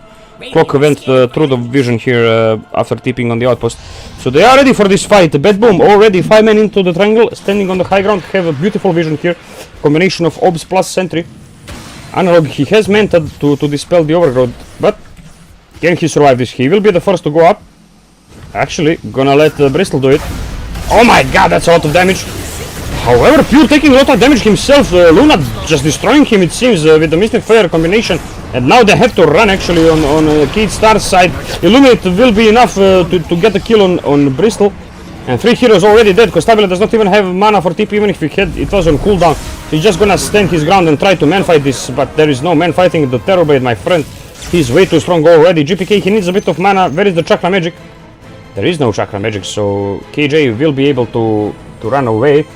Clock went through the vision here after tipping on the outpost. So they are ready for this fight. Bad Boom already 5 men into the triangle, standing on the high ground, have a beautiful vision here. Combination of Obs plus Sentry. Analog, he has Manta to dispel the Overgrowth, but can he survive this? He will be the first to go up. Actually, gonna let Bristol do it. Oh my god, that's a lot of damage. However, Pure taking a lot of damage himself. Luna just destroying him, it seems, with the Mystic Fire combination. And now they have to run actually on Cade Star's side. Illuminate will be enough to get a kill on Bristol. And 3 heroes already dead. Constabile does not even have mana for TP, even if it was on cooldown. He's just gonna stand his ground and try to man-fight this, but there is no man-fighting the Terrorblade, my friend. He's way too strong already. GPK, he needs a bit of mana. Where is the Chakra Magic? There is no Chakra Magic, so KJ will be able to run away.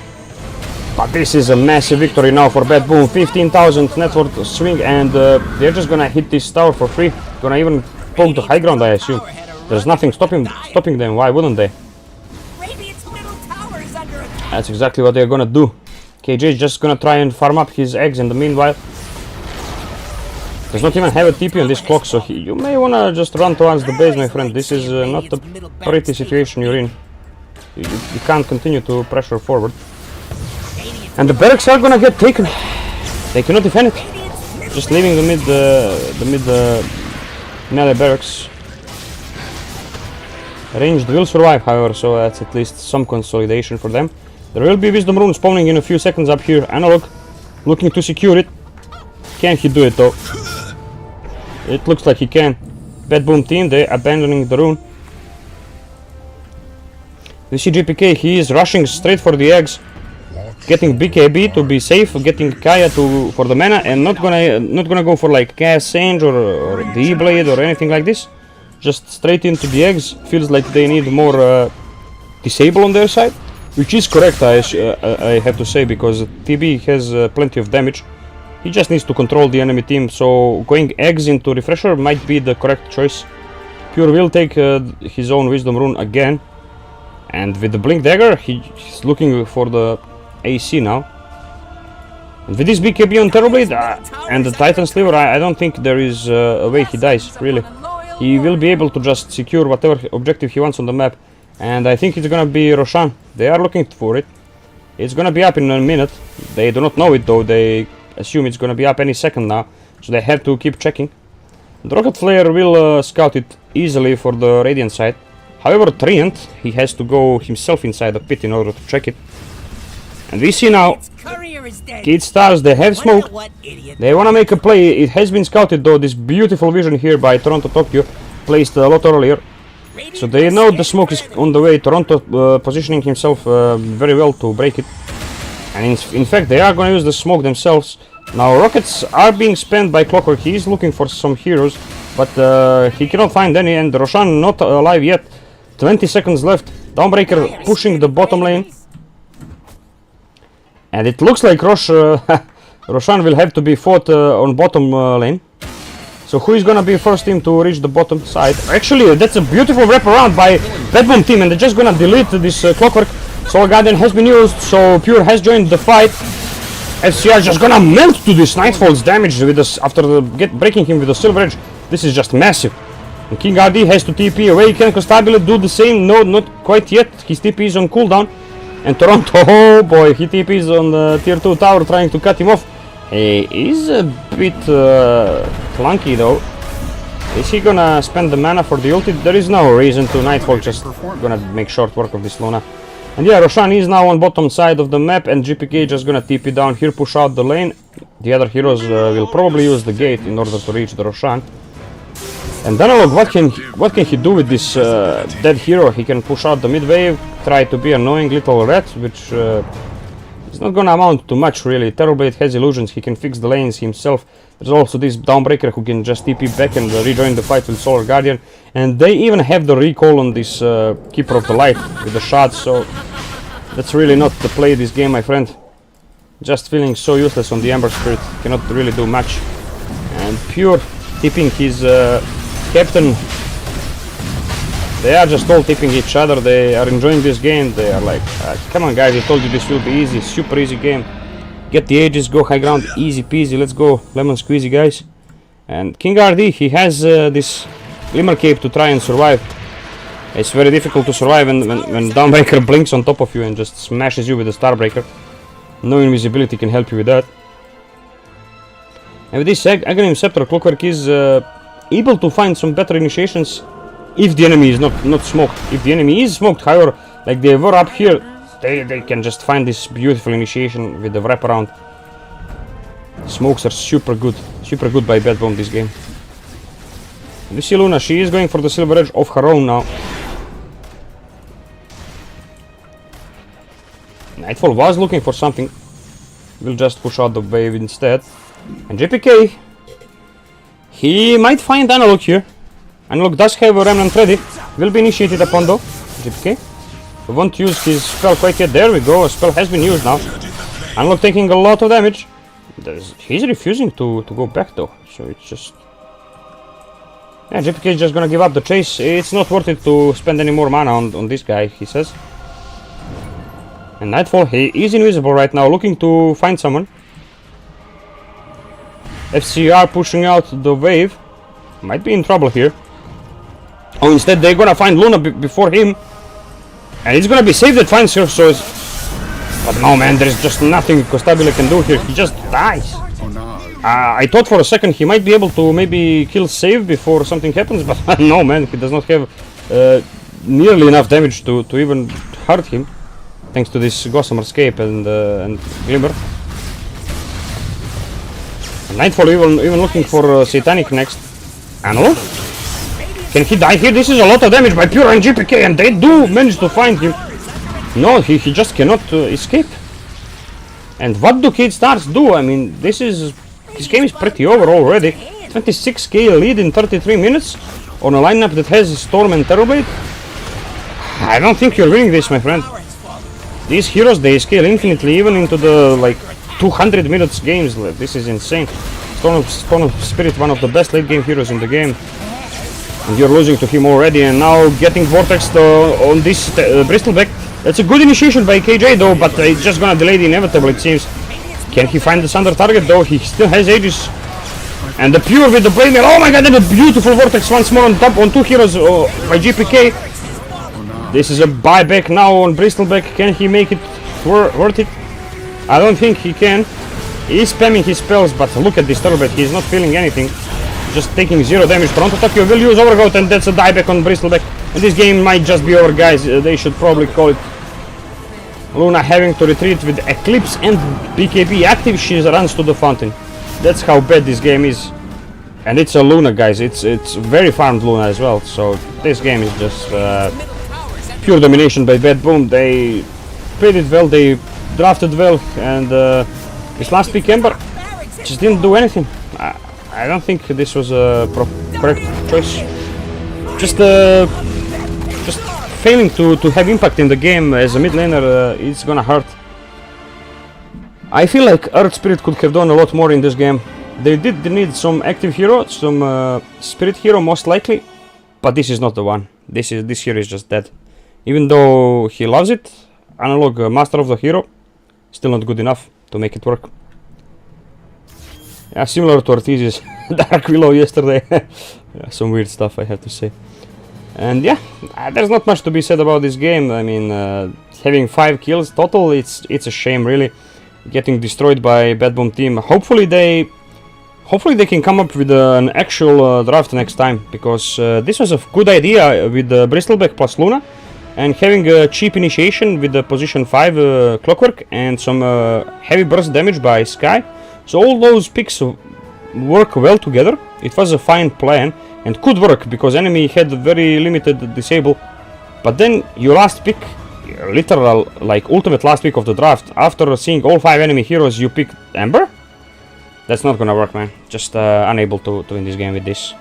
But this is a massive victory now for Bad Boom. 15,000 net worth swing, and they're just gonna hit this tower for free. Gonna even poke the high ground, I assume. There's nothing stopping them, why wouldn't they? That's exactly what they're gonna do. KJ is just gonna try and farm up his eggs in the meanwhile. Does not even have a TP on this clock, so you may wanna just run towards the base, my friend. This is not a pretty situation you're in. You can't continue to pressure forward. And the barracks are gonna get taken. They cannot defend it. Just leaving the mid melee barracks. Ranged will survive, however, so that's at least some consolidation for them. There will be Wisdom Rune spawning in a few seconds up here. Analog looking to secure it. Can he do it though? It looks like he can. Bad Boom team, they abandoning the rune. We see GPK, he is rushing straight for the eggs. Getting BKB to be safe, getting Kaya for the mana, and not gonna go for like Gas Sage or the E-Blade or anything like this. Just straight into the eggs. Feels like they need more disable on their side, which is correct, I have to say, because TB has plenty of damage. He just needs to control the enemy team, so going eggs into Refresher might be the correct choice. Pure will take his own Wisdom Rune again, and with the Blink Dagger, he's looking for the AC now. And with this BKB on Terrorblade and the Titan Sliver, I don't think there is a way he dies, really. He will be able to just secure whatever objective he wants on the map, and I think it's gonna be Roshan. They are looking for it. It's gonna be up in a minute. They do not know it though, they assume it's gonna be up any second now, so they have to keep checking. The Rocket Flare will scout it easily for the Radiant side. However, Treant, he has to go himself inside the pit in order to check it. And we see now, Kid Stars, they have smoke. They wanna make a play. It has been scouted though, this beautiful vision here by Toronto Tokyo, placed a lot earlier. So they know the smoke is on the way. Toronto positioning himself very well to break it. And in fact, they are gonna use the smoke themselves. Now rockets are being spent by Clockwork. He is looking for some heroes, but he cannot find any, and Roshan not alive yet. 20 seconds left. Dawnbreaker pushing the bottom lane. And it looks like Roshan will have to be fought on bottom lane. So who is gonna be first team to reach the bottom side? Actually, that's a beautiful wraparound by Batman team, and they're just gonna delete this Clockwork. Soul Guardian has been used, so Pure has joined the fight. FCR just gonna melt to this Nightfall's damage with this after breaking him with the Silver Edge. This is just massive. And King RD has to TP away. Can Constabile do the same? No, not quite yet. His TP is on cooldown. And Toronto, oh boy, he TPs on the tier 2 tower trying to cut him off. He is a bit clunky though. Is he gonna spend the mana for the ulti? There is no reason to. Nightfall just gonna make short work of this Luna. And yeah, Roshan is now on bottom side of the map, and GPK just gonna TP down here, push out the lane. The other heroes will probably use the gate in order to reach the Roshan. And Danalog, what can he do with this dead hero? He can push out the mid wave, try to be annoying little rat, which is not gonna amount to much really. Terrorblade has illusions, he can fix the lanes himself. There's also this Dawnbreaker who can just TP back and rejoin the fight with Solar Guardian. And they even have the recall on this Keeper of the Light with the shots, so that's really not the play this game, my friend. Just feeling so useless on the Ember Spirit, cannot really do much. And Pure tipping his captain. They are just all tipping each other, they are enjoying this game. They are like, come on guys, I told you this will be easy, super easy game. Get the Aegis, go high ground, easy peasy, let's go, lemon squeezy guys. And King RD, he has this Glimmer Cape to try and survive. It's very difficult to survive when Dawnbreaker blinks on top of you and just smashes you with the Starbreaker. No invisibility can help you with that. And with this Aghanim Scepter, Clockwork is able to find some better initiations if the enemy is not smoked. If the enemy is smoked, however, like they were up here, they can just find this beautiful initiation with the wraparound. Smokes are super good by Bad Bomb this game. You see Luna, she is going for the Silver Edge of her own now. Nightfall was looking for something. We'll just push out the wave instead. And JPK, he might find Analog here. Analog does have a Remnant ready. Will be initiated upon though. JPK. We won't use his spell quite yet. There we go. A spell has been used now. Analog taking a lot of damage. He's refusing to go back though. So it's just... yeah, JPK is just gonna give up the chase. It's not worth it to spend any more mana on this guy, he says. And Nightfall, he is invisible right now, looking to find someone. FCR pushing out the wave. Might be in trouble here. Oh, instead they're gonna find Luna before him. And it's gonna be safe that finds her, so it's... But no, man, there's just nothing Costabile can do here. He just dies. I thought for a second he might be able to maybe kill save before something happens, but no, man, he does not have nearly enough damage to even hurt him, thanks to this Gossamer Escape and Glimmer. Nightfall even looking for Satanic next. Animal? Can he die here? This is a lot of damage by Pure and GPK, and they do manage to find him. No, he just cannot escape. And what do Kid Stars do? I mean, this game is pretty over already. 26k lead in 33 minutes on a lineup that has Storm and Terrorblade. I don't think you're winning this, my friend. These heroes, they scale infinitely, even into the like 200 minutes games. This is insane. Storm of Spirit, one of the best late game heroes in the game. And you're losing to him already, and now getting Vortex on this Bristleback. That's a good initiation by KJ though, but it's just gonna delay the inevitable, it seems. Can he find the Thunder target though? He still has Aegis. And the Pure with the Blade Mail. Oh my god, and a beautiful Vortex once more on top on two heroes by GPK. This is a buyback now on Bristleback. Can he make it worth it? I don't think he can. He's spamming his spells, but look at this Turret. He's not feeling anything. Just taking 0 damage. Toronto Tokyo will use Overgrowth, and that's a dieback on Bristleback. And this game might just be over, guys. They should probably call it. Luna having to retreat with Eclipse and BKB active. She runs to the fountain. That's how bad this game is. And it's a Luna, guys. It's very farmed Luna as well. So this game is just pure domination by Bad Boom. They played it well. They drafted well, and this last pick Ember just didn't do anything. I don't think this was a correct choice. Just failing to have impact in the game as a mid laner, it's gonna hurt. I feel like Earth Spirit could have done a lot more in this game. They did need some active hero, some Spirit hero most likely, but this is not the one. This hero is just dead. Even though he loves it, Analog Master of the Hero, still not good enough to make it work. Yeah, similar to Ortiz's Dark Willow yesterday. Yeah, some weird stuff, I have to say. And yeah, there's not much to be said about this game. I mean, having 5 kills total, it's a shame really. Getting destroyed by Bad Boom team. Hopefully they can come up with an actual draft next time, because this was a good idea with Bristleback plus Luna, and having a cheap initiation with the position 5 Clockwork and some heavy burst damage by Sky. So all those picks work well together. It was a fine plan and could work because enemy had very limited disable. But then your last pick, literal like ultimate last pick of the draft, after seeing all 5 enemy heroes, you pick Ember? That's not gonna work, man. Just unable to win this game with this.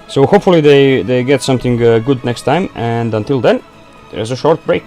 So hopefully they get something good next time, and until then, there's a short break.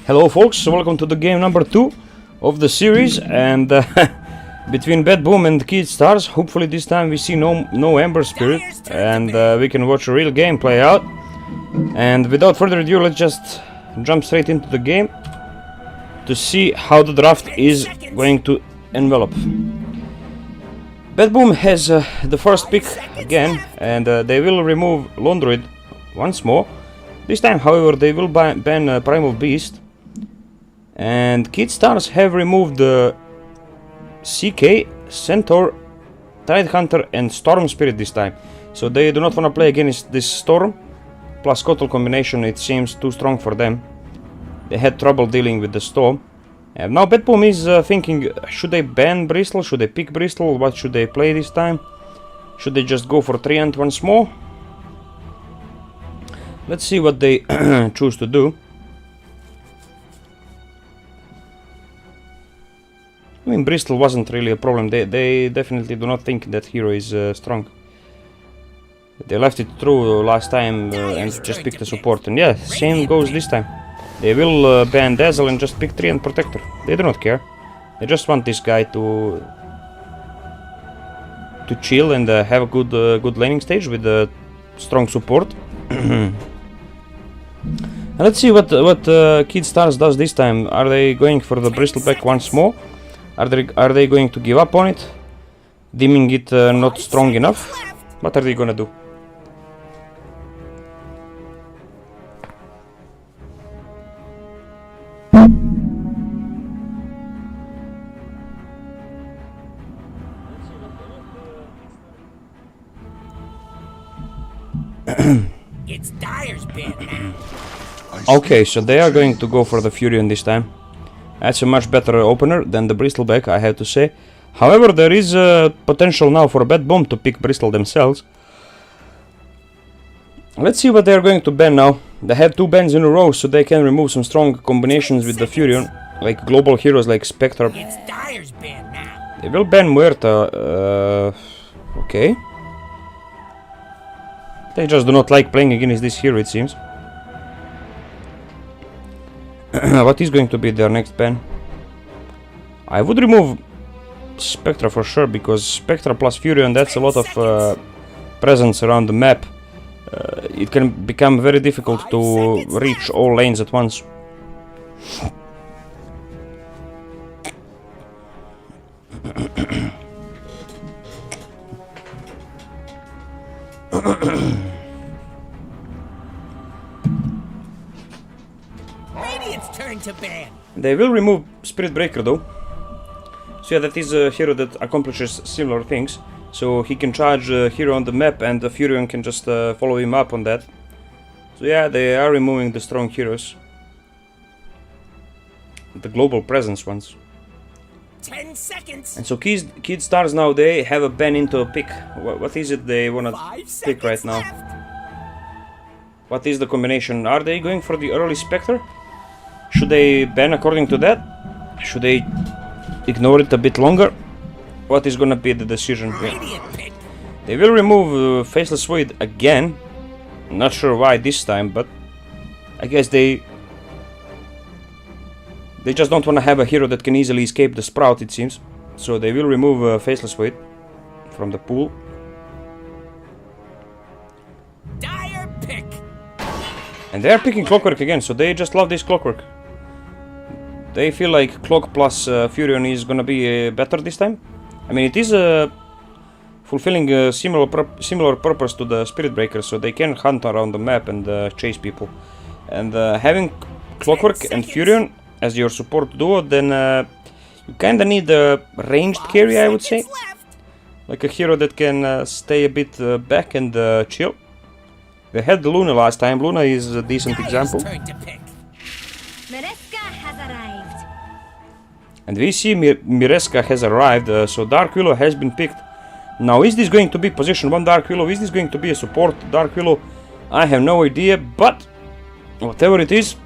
Hello folks, welcome to the game number 2 of the series, and between Bad Boom and Kid Stars, hopefully this time we see no Ember Spirit and we can watch a real game play out. And without further ado, let's just jump straight into the game to see how the draft is going to envelop. Bad Boom has the first pick again, and they will remove Londroid once more. This time, however, they will ban Primal Beast. And Kid Stars have removed CK, Centaur, Tide Hunter and Storm Spirit this time. So they do not want to play against this Storm. Plus Kotal combination, it seems too strong for them. They had trouble dealing with the Storm. And now Bad Boom is thinking, should they ban Bristol? Should they pick Bristol? What should they play this time? Should they just go for Treant once more? Let's see what they choose to do. I mean, Bristol wasn't really a problem. They definitely do not think that hero is strong. They left it through last time and just picked a support. And yeah, same goes this time. They will ban Dazzle and just pick Treant Protector. They do not care. They just want this guy to chill and have a good laning stage with a strong support. Let's see what Kid Stars does this time. Are they going for the Bristol back once more? Are they going to give up on it? Deeming it not strong enough? What are they gonna do? It's Dyer's bit now. Okay, so they are going to go for the Furion this time. That's a much better opener than the Bristleback, I have to say. However, there is potential now for Bad Bomb to pick Bristol themselves. Let's see what they are going to ban now. They have 2 bans in a row, so they can remove some strong combinations with the Furion, like global heroes like Spectre. It's Dyer's bit now. They will ban Muerta. Okay. They just do not like playing against this hero, it seems. What is going to be their next ban? I would remove Spectra for sure, because Spectra plus Furion, that's a lot of presence around the map. It can become very difficult to reach all lanes at once. To ban. They will remove Spirit Breaker though. So yeah, that is a hero that accomplishes similar things. So he can charge a hero on the map and the Furion can just follow him up on that. So yeah, they are removing the strong heroes. The global presence ones. 10 seconds. And so Kid Stars now, they have a ban into a pick. What is it they wanna pick right now? What is the combination? Are they going for the early Spectre? Should they ban according to that? Should they ignore it a bit longer? What is gonna be the decision here? They will remove Faceless Void again. Not sure why this time, but I guess they just don't want to have a hero that can easily escape the Sprout, it seems. So they will remove Faceless Void from the pool. Dire pick. And they are picking Clockwork again, so they just love this Clockwork. They feel like Clock plus Furion is gonna be better this time. I mean, it is fulfilling a similar purpose to the Spirit Breaker, so they can hunt around the map and chase people. And having Clockwork and Furion as your support duo, then you kinda need a ranged carry, I would say. Like a hero that can stay a bit back and chill. They had the Luna last time. Luna is a decent example. And we see Mireska has arrived, so Dark Willow has been picked. Now, is this going to be position 1 Dark Willow? Is this going to be a support Dark Willow? I have no idea, but whatever it is,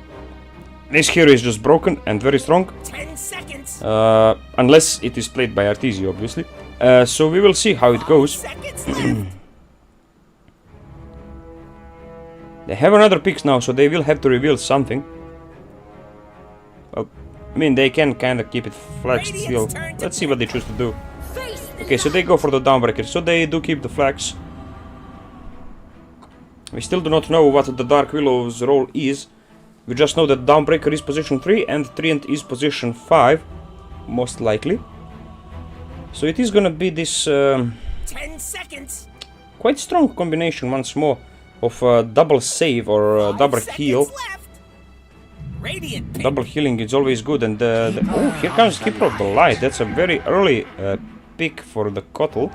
this hero is just broken and very strong. 10 seconds. Unless it is played by Arteezy, obviously. So we will see how it goes. They have another picks now, so they will have to reveal something. Well, I mean, they can kind of keep it flexed still. Radiant's turn to Let's see what they choose to do. Face the Okay, so they go for the Dawnbreaker, so they do keep the flags. We still do not know what the Dark Willow's role is. We just know that Dawnbreaker is position 3 and Treant is position 5, most likely. So it is gonna be this 10 seconds. quite strong combination once more of double save or 5 double seconds heal. left. Radiant pick. Double healing is always good, and oh, here comes Keeper of the Light. That's a very early pick for the Kotl.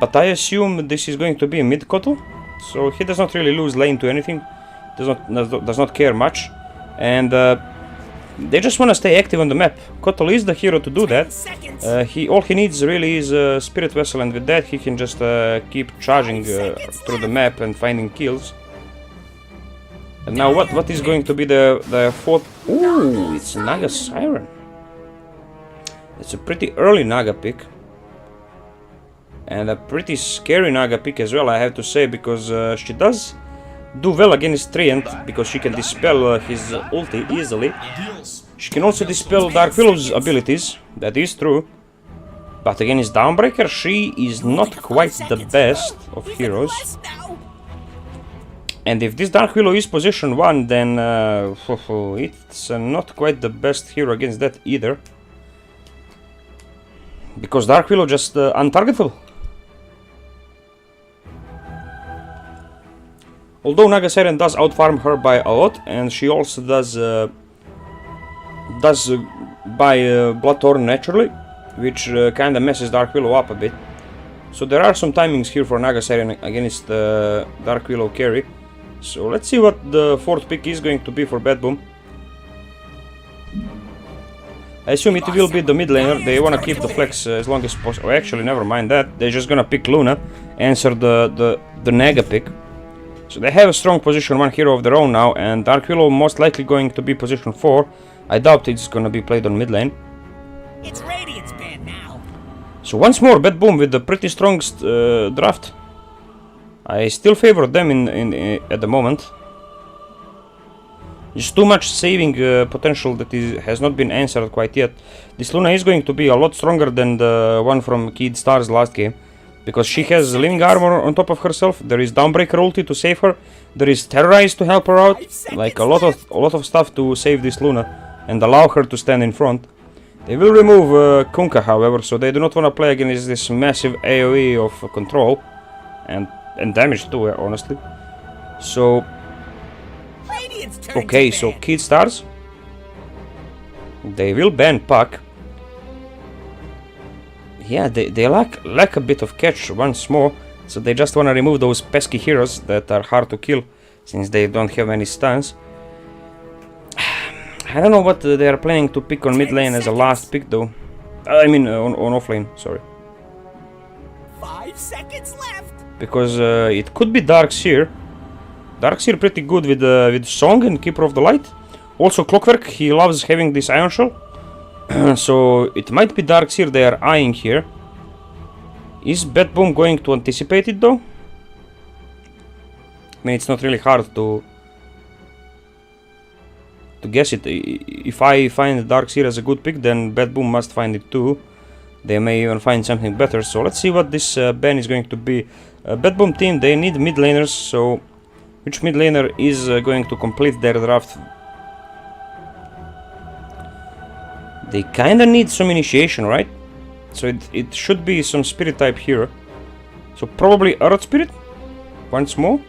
But I assume this is going to be a mid Kotl, so he does not really lose lane to anything. Does not care much, and they just want to stay active on the map. Kotl is the hero to do 10 that. seconds. All he needs really is a Spirit Vessel, and with that he can just keep charging through the map and finding kills. And now what is going to be the fourth? Ooh, it's Naga Siren. It's a pretty early Naga pick. And a pretty scary Naga pick as well, I have to say, because she does do well against Treant, because she can dispel his ulti easily. She can also dispel Dark Willow's abilities, that is true. But against Dawnbreaker, she is not quite the best of heroes. Less now. And if this Dark Willow is position 1, then it's not quite the best hero against that either. Because Dark Willow just untargetable. Although Naga Siren does outfarm her by a lot, and she also does buy Bloodthorn naturally, which kinda messes Dark Willow up a bit. So there are some timings here for Naga Siren against Dark Willow carry. So let's see what the fourth pick is going to be for Bad Boom. I assume it will be the mid laner. They wanna keep the flex as long as possible. Oh, actually, never mind that. They're just gonna pick Luna, answer the Naga pick. So they have a strong position 1 hero of their own now, and Dark Willow most likely going to be position 4. I doubt it's gonna be played on mid lane. It's Radiant's band now. So once more, Bad Boom with the pretty strong draft. I still favor them at the moment. Just too much saving potential that has not been answered quite yet. This Luna is going to be a lot stronger than the one from Kid Star's last game, because she has living armor on top of herself. There is Dawnbreaker ulti to save her. There is Terrorize to help her out. Like a lot of stuff to save this Luna and allow her to stand in front. They will remove Kunkka, however, so they do not want to play against this massive AoE of control and damage too, honestly. So Radiant's turn okay, to so ban. Kid Stars, they will ban Puck. Yeah, they lack a bit of catch once more, so they just want to remove those pesky heroes that are hard to kill, since they don't have any stuns. I don't know what they are planning to pick on mid lane as a last pick though. I mean on off lane, sorry. 5 seconds left. Because it could be Darkseer. Darkseer pretty good with Song and Keeper of the Light. Also Clockwork, he loves having this Iron Shell. So it might be Darkseer they are eyeing here. Is Bad Boom going to anticipate it though? I mean, it's not really hard to guess it. If I find Darkseer as a good pick, then Bad Boom must find it too. They may even find something better. So let's see what this ban is going to be. Bad Boom team, they need mid laners. So which mid laner is going to complete their draft? They kinda need some initiation, right? So it should be some spirit type here. So probably Earth Spirit once more.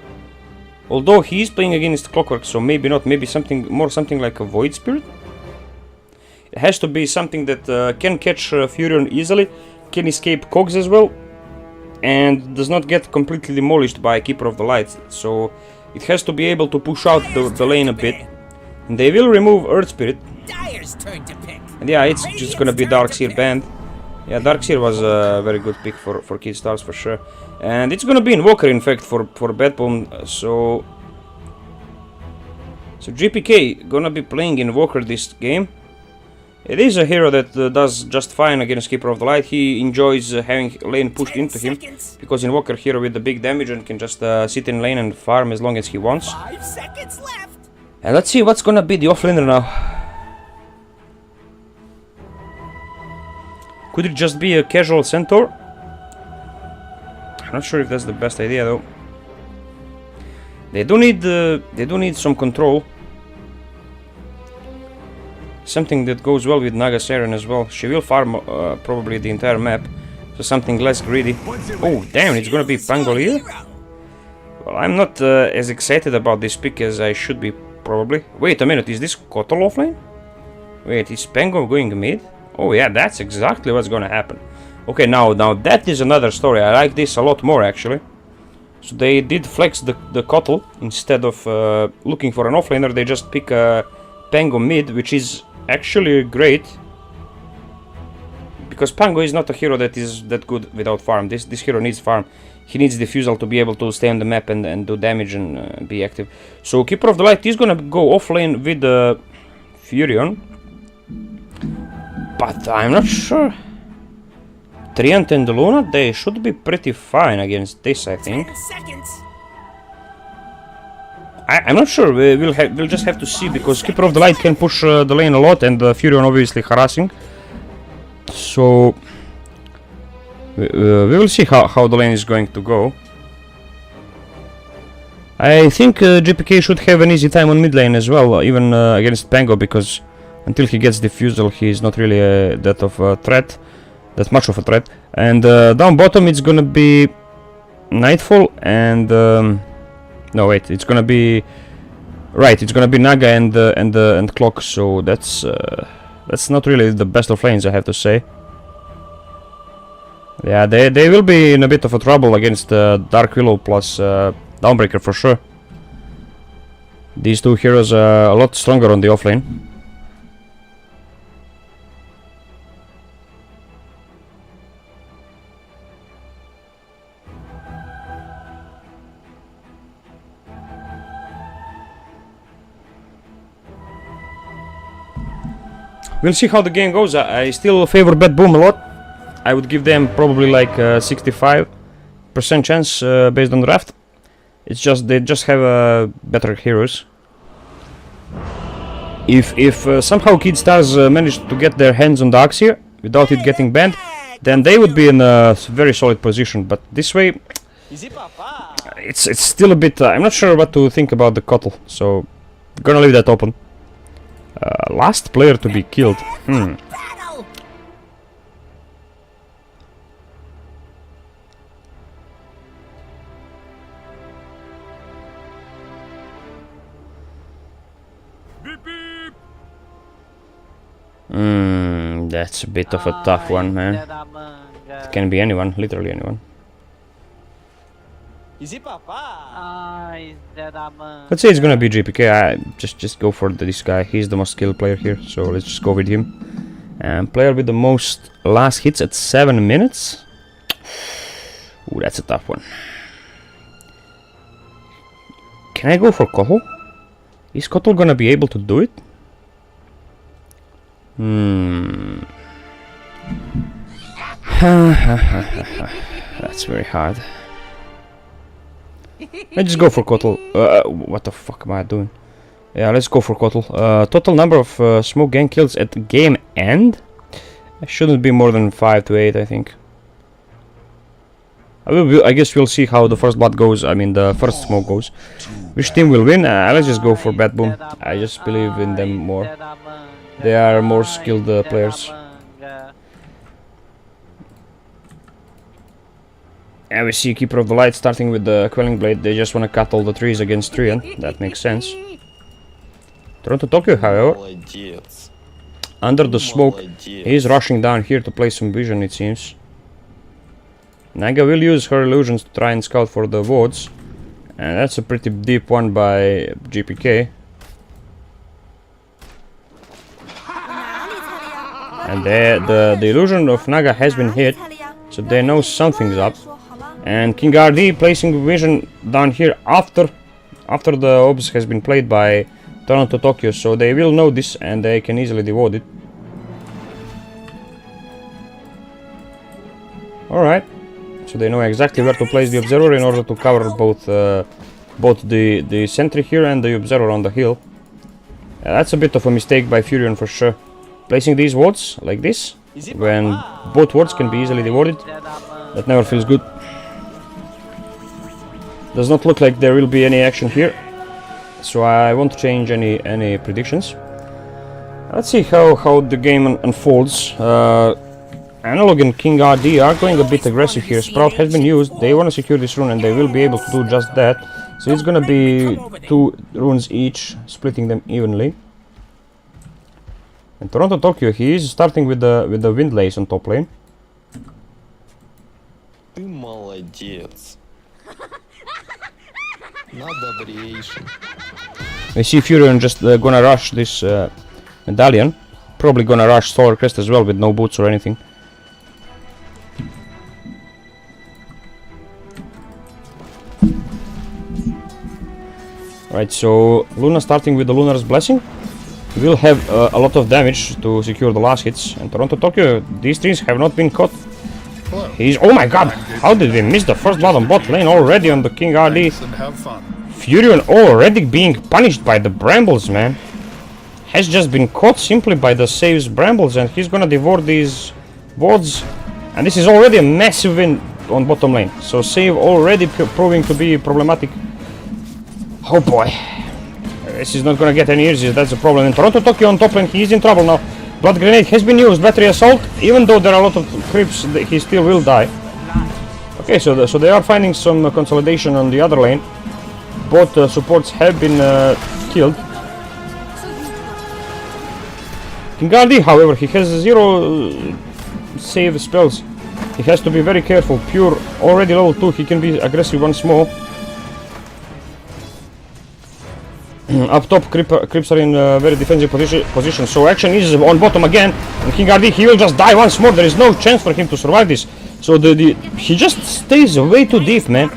Although he is playing against Clockwork, so maybe not. Maybe something like a Void Spirit. It has to be something that can catch Furion easily, can escape Cogs as well, and does not get completely demolished by Keeper of the Light. So it has to be able to push out the lane a bit. And they will remove Earth Spirit. Dire's turn to pick. And yeah, it's just gonna be Darkseer banned. Yeah, Darkseer was a very good pick for Kid Stars for sure. And it's gonna be Invoker in fact for Bad Boom. So GPK gonna be playing Invoker this game. It is a hero that does just fine against Keeper of the Light. He enjoys having lane pushed into him, because Invoker hero with the big damage and can just sit in lane and farm as long as he wants. 5 seconds left. And let's see what's gonna be the offlaner now. Could it just be a casual centaur? I'm not sure if that's the best idea though. They do need some control. Something that goes well with Naga Siren as well. She will farm probably the entire map, so something less greedy. Oh damn, it's gonna be Pangol here? Well, I'm not as excited about this pick as I should be, probably. Wait a minute, is this Kotal offlane? Wait, is Pango going mid? Oh yeah, that's exactly what's gonna happen. Okay, now that is another story. I like this a lot more actually. So they did flex the Kotal. Instead of looking for an offlaner, they just pick a Pango mid, which is actually great. Because Pango is not a hero that is that good without farm. This hero needs farm. He needs Diffusal to be able to stay on the map and do damage and be active. So Keeper of the Light is gonna go offlane with Furion. But I'm not sure. Treant and Luna, they should be pretty fine against this, I think. 10 seconds. I'm not sure. We'll just have to see, because Keeper of the Light can push the lane a lot, and Furion obviously harassing. So we will see how the lane is going to go. I think GPK should have an easy time on mid lane as well, even against Pango, because until he gets Diffusal, he is not really that much of a threat. And down bottom, it's gonna be Nightfall and no wait, it's gonna be Naga and Clock. So that's not really the best of lanes, I have to say. Yeah, they will be in a bit of a trouble against Dark Willow plus Dawnbreaker for sure. These two heroes are a lot stronger on the offlane. We'll see how the game goes. I still favor Bad Boom a lot. I would give them probably like 65% chance based on draft. It's just they just have better heroes. If somehow Kid Stars managed to get their hands on the Axe here without it getting banned, then they would be in a very solid position. But this way, it's still a bit. I'm not sure what to think about the Kotal, so I'm gonna leave that open. Last player to be killed. That's a bit of a tough one, man. It can be anyone, literally anyone. Let's say it's gonna be GPK. I just go for this guy. He's the most skilled player here, so let's just go with him. And player with the most last hits at 7 minutes. Ooh, that's a tough one. Can I go for Kotal? Is Kotal gonna be able to do it? That's very hard. Let's just go for Kotal. What the fuck am I doing? Yeah, let's go for Kotal. Total number of smoke gang kills at game end? It shouldn't be more than 5 to 8, I think. I guess we'll see how the first blood goes. I mean, the first smoke goes. Which team will win? Let's just go for Bad Boom. I just believe in them more. They are more skilled players. And we see Keeper of the Light starting with the Quelling Blade. They just want to cut all the trees against Treant. That makes sense. Toronto Tokyo, however, under the smoke, he's rushing down here to play some vision, it seems. Naga will use her illusions to try and scout for the wards. And that's a pretty deep one by GPK. And the illusion of Naga has been hit, so they know something's up. And King RD placing vision down here after the obs has been played by Toronto Tokyo, so they will know this and they can easily devote it. Alright, so they know exactly where to place the observer in order to cover both the sentry here and the observer on the hill. That's a bit of a mistake by Furion for sure. Placing these wards like this, when both wards can be easily rewarded. That never feels good. Does not look like there will be any action here, so I won't change any predictions. Let's see how the game unfolds. Analog and King RD are going a bit aggressive here. Sprout has been used. They want to secure this rune and they will be able to do just that. So it's gonna be 2 runes each, splitting them evenly. And Toronto Tokyo, he is starting with the wind lace on top lane. Ты молодец. Надобрейший. I see Furion just gonna rush this medallion. Probably gonna rush Solar Crest as well with no boots or anything. Right, so Luna starting with the Lunar's Blessing. Will have a lot of damage to secure the last hits. And Toronto Tokyo, these trees have not been caught. He's, oh my god, how did we miss the first blood on bot lane already on the King RD? Furion already being punished by the Brambles, man. Has just been caught simply by the saves Brambles, and he's gonna devour these wards. And this is already a massive win on bottom lane. So save already proving to be problematic. Oh boy. This is not gonna get any easier, that's the problem. And Toronto Tokyo on top lane, he is in trouble now. Blood Grenade has been used, Battery Assault. Even though there are a lot of creeps, he still will die. Okay, so they are finding some consolidation on the other lane. Both supports have been killed. King RD, however, he has 0 save spells. He has to be very careful. Pure, already level 2, he can be aggressive once more. Up top, creeps are in very defensive position, so action is on bottom again. And King RD, he will just die once more. There is no chance for him to survive this. So he just stays way too deep, man.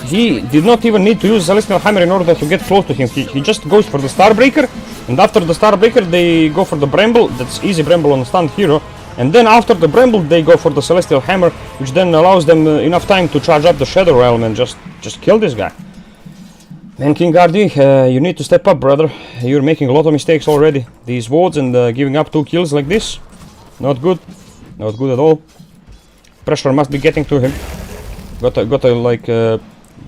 He did not even need to use Celestial Hammer in order to get close to him. He just goes for the Starbreaker, and after the Starbreaker they go for the Bramble. That's easy Bramble on the stunned hero. And then after the Bramble they go for the Celestial Hammer, which then allows them enough time to charge up the Shadow Realm and just kill this guy. Man, King RD, you need to step up, brother. You're making a lot of mistakes already. These wards and giving up 2 kills like this, not good. Not good at all. Pressure must be getting to him. Gotta like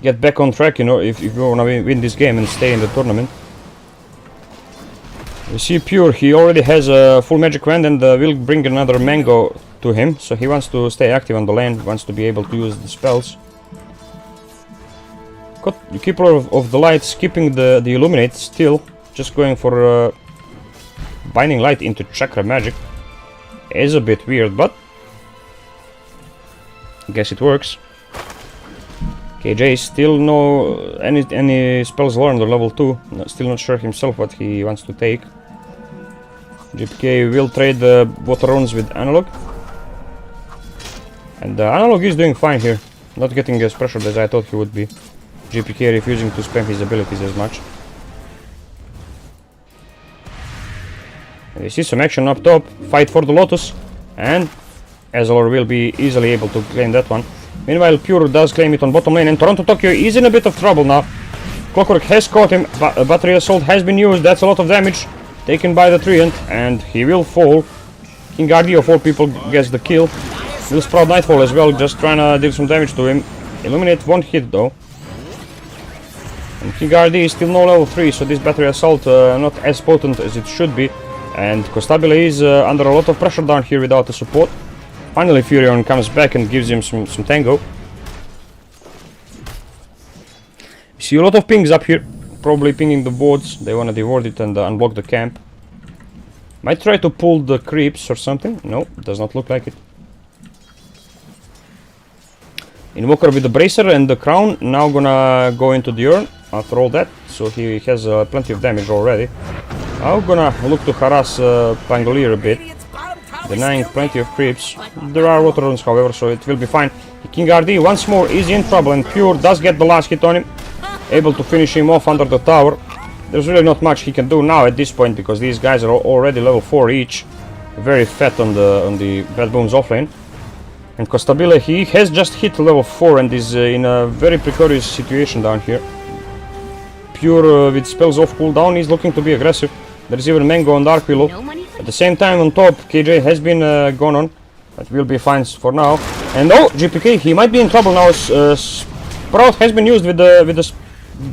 get back on track, you know, if you wanna win this game and stay in the tournament. We see Pure, he already has a full magic wand and will bring another mango to him. So he wants to stay active on the lane, wants to be able to use the spells. The Keeper of the Light skipping the Illuminate, still just going for Binding Light into Chakra Magic. Is a bit weird, but I guess it works. KJ still no any spells learned on level 2. Still not sure himself what he wants to take. GPK will trade the water runes with Analog. And Analog is doing fine here. Not getting as pressured as I thought he would be. GPK refusing to spam his abilities as much. And we see some action up top. Fight for the Lotus. And Azalor will be easily able to claim that one. Meanwhile, Pure does claim it on bottom lane. And Toronto Tokyo is in a bit of trouble now. Clockwork has caught him. Battery Assault has been used. That's a lot of damage taken by the Treant. And he will fall. King RD of all people gets the kill. Will Sprout Nightfall as well. Just trying to deal some damage to him. Illuminate won't hit though. And King RD is still no level 3, so this Battery Assault not as potent as it should be. And Costabile is under a lot of pressure down here without the support. Finally Furion comes back and gives him some tango. You see a lot of pings up here, probably pinging the wards. They want to devour it and unblock the camp. Might try to pull the creeps or something. No, does not look like it. Invoker with the Bracer and the Crown, now gonna go into the urn after all that, so he has plenty of damage already. I'm gonna look to harass Pangolier a bit, denying plenty of creeps. There are water runes however, so it will be fine. King RD once more is in trouble and Pure does get the last hit on him, able to finish him off under the tower. There's really not much he can do now at this point because these guys are already level 4 each, very fat on the Bad Boom's offlane. And Costabile, he has just hit level 4 and is in a very precarious situation down here. Pure with spells off cooldown is looking to be aggressive. There is even Mango on Dark Willow. At the same time on top, KJ has been gone on. But will be fine for now. And oh, GPK, he might be in trouble now. Sprout has been used with the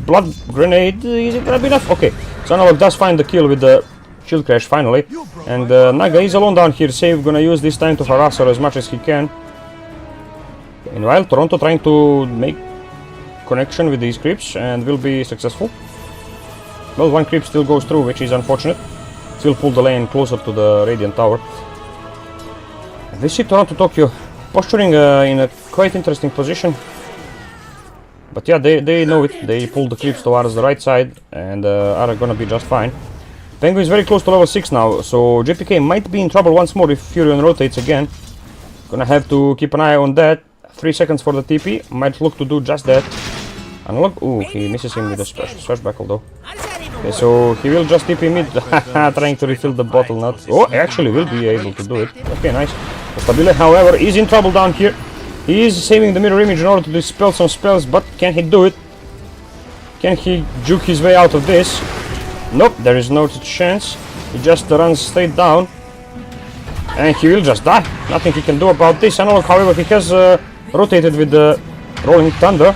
blood grenade. Is it gonna be enough? Okay, so Analog does find the kill with the shield crash finally. And Naga is alone down here. Save gonna use this time to harass her as much as he can. Meanwhile, Toronto trying to make connection with these creeps and will be successful. Well, one creep still goes through, which is unfortunate. Still pull the lane closer to the Radiant Tower. And we see Toronto Tokyo posturing in a quite interesting position. But yeah, they know it. They pull the creeps towards the right side and are gonna be just fine. Penguin is very close to level 6 now, so JPK might be in trouble once more if Furion rotates again. Gonna have to keep an eye on that. 3 seconds for the TP. Might look to do just that. Analog. Ooh, he misses him with a swashbuckle though. Okay, so he will just TP mid, trying to refill the bottle not. Oh, actually will be able to do it. Okay, nice. Stabile, however, is in trouble down here. He is saving the mirror image in order to dispel some spells, but can he do it? Can he juke his way out of this? Nope, there is no chance. He just runs straight down. And he will just die. Nothing he can do about this. Analog, however, he has rotated with the Rolling Thunder.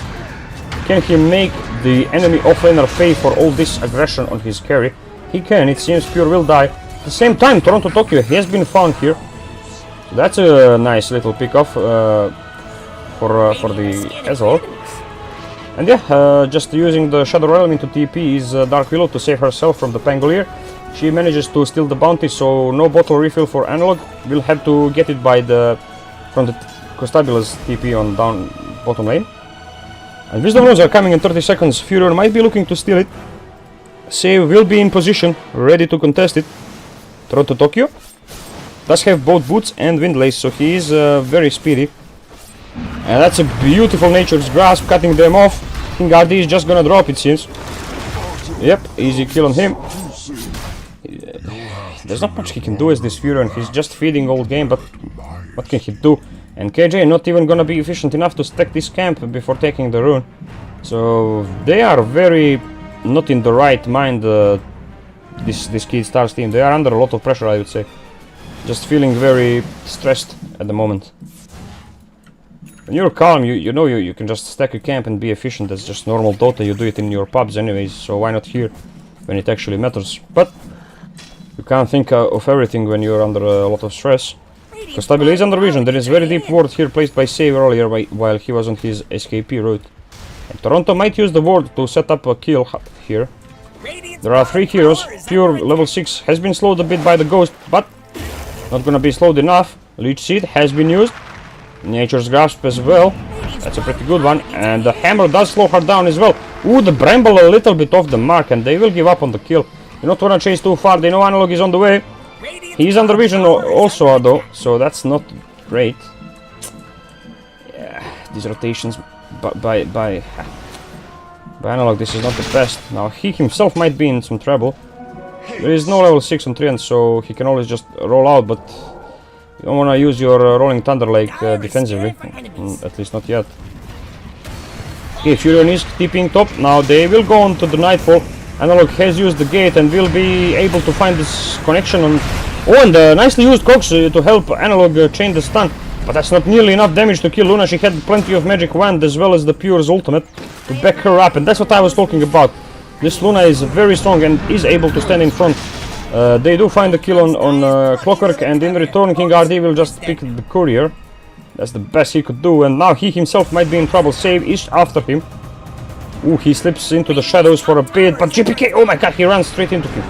Can he make the enemy offlaner pay for all this aggression on his carry? He can. It seems Pure will die. At the same time, Toronto Tokyo has been found here. So that's a nice little pick-off for the Ezreal. And yeah, just using the Shadow Realm into TP is Dark Willow to save herself from the Pangolier. She manages to steal the bounty, so no bottle refill for Analog. We'll have to get it by from the Constabula's TP on down bottom lane. And Wisdom Runes are coming in 30 seconds. Furion might be looking to steal it. Save will be in position, ready to contest it. Toronto Tokyo does have both boots and windlace, so he is very speedy. And that's a beautiful Nature's Grasp, cutting them off. King RD is just gonna drop, it seems. Yep, easy kill on him. There's not much he can do as this Furion. He's just feeding all game, but what can he do? And KJ not even gonna be efficient enough to stack this camp before taking the rune. So they are very not in the right mind, this Kid Stars team. They are under a lot of pressure, I would say. Just feeling very stressed at the moment. When you're calm, you know you can just stack a camp and be efficient. That's just normal Dota. You do it in your pubs anyways, so why not here when it actually matters? But you can't think of everything when you're under a lot of stress. Constabile is under vision. There is very deep ward here placed by Save earlier while he was on his SKP route. And Toronto might use the ward to set up a kill here. There are 3 heroes. Pure level 6 has been slowed a bit by the Ghost, but not gonna be slowed enough. Leech Seed has been used. Nature's Grasp as well. That's a pretty good one. And the Hammer does slow her down as well. Ooh, the Bramble a little bit off the mark, and they will give up on the kill. You don't wanna chase too far. They know Analog is on the way. He's under vision also though, so that's not great. Yeah, these rotations by Analog, this is not the best. Now he himself might be in some trouble. There is no level 6 on Treant, so he can always just roll out, but you don't want to use your Rolling Thunder like defensively, at least not yet. Okay, Furion is TPing top. Now they will go on to the Nightfall. Analog has used the gate and will be able to find this connection on. Oh, and nicely used Cox to help Analog chain the stun. But that's not nearly enough damage to kill Luna. She had plenty of Magic Wand as well as the Pure's ultimate to back her up. And that's what I was talking about. This Luna is very strong and is able to stand in front. They do find the kill on Clockwork, and in return King RD will just pick the courier. That's the best he could do, and now he himself might be in trouble. Save is after him. Ooh, he slips into the shadows for a bit, but GPK, oh my god, he runs straight into him.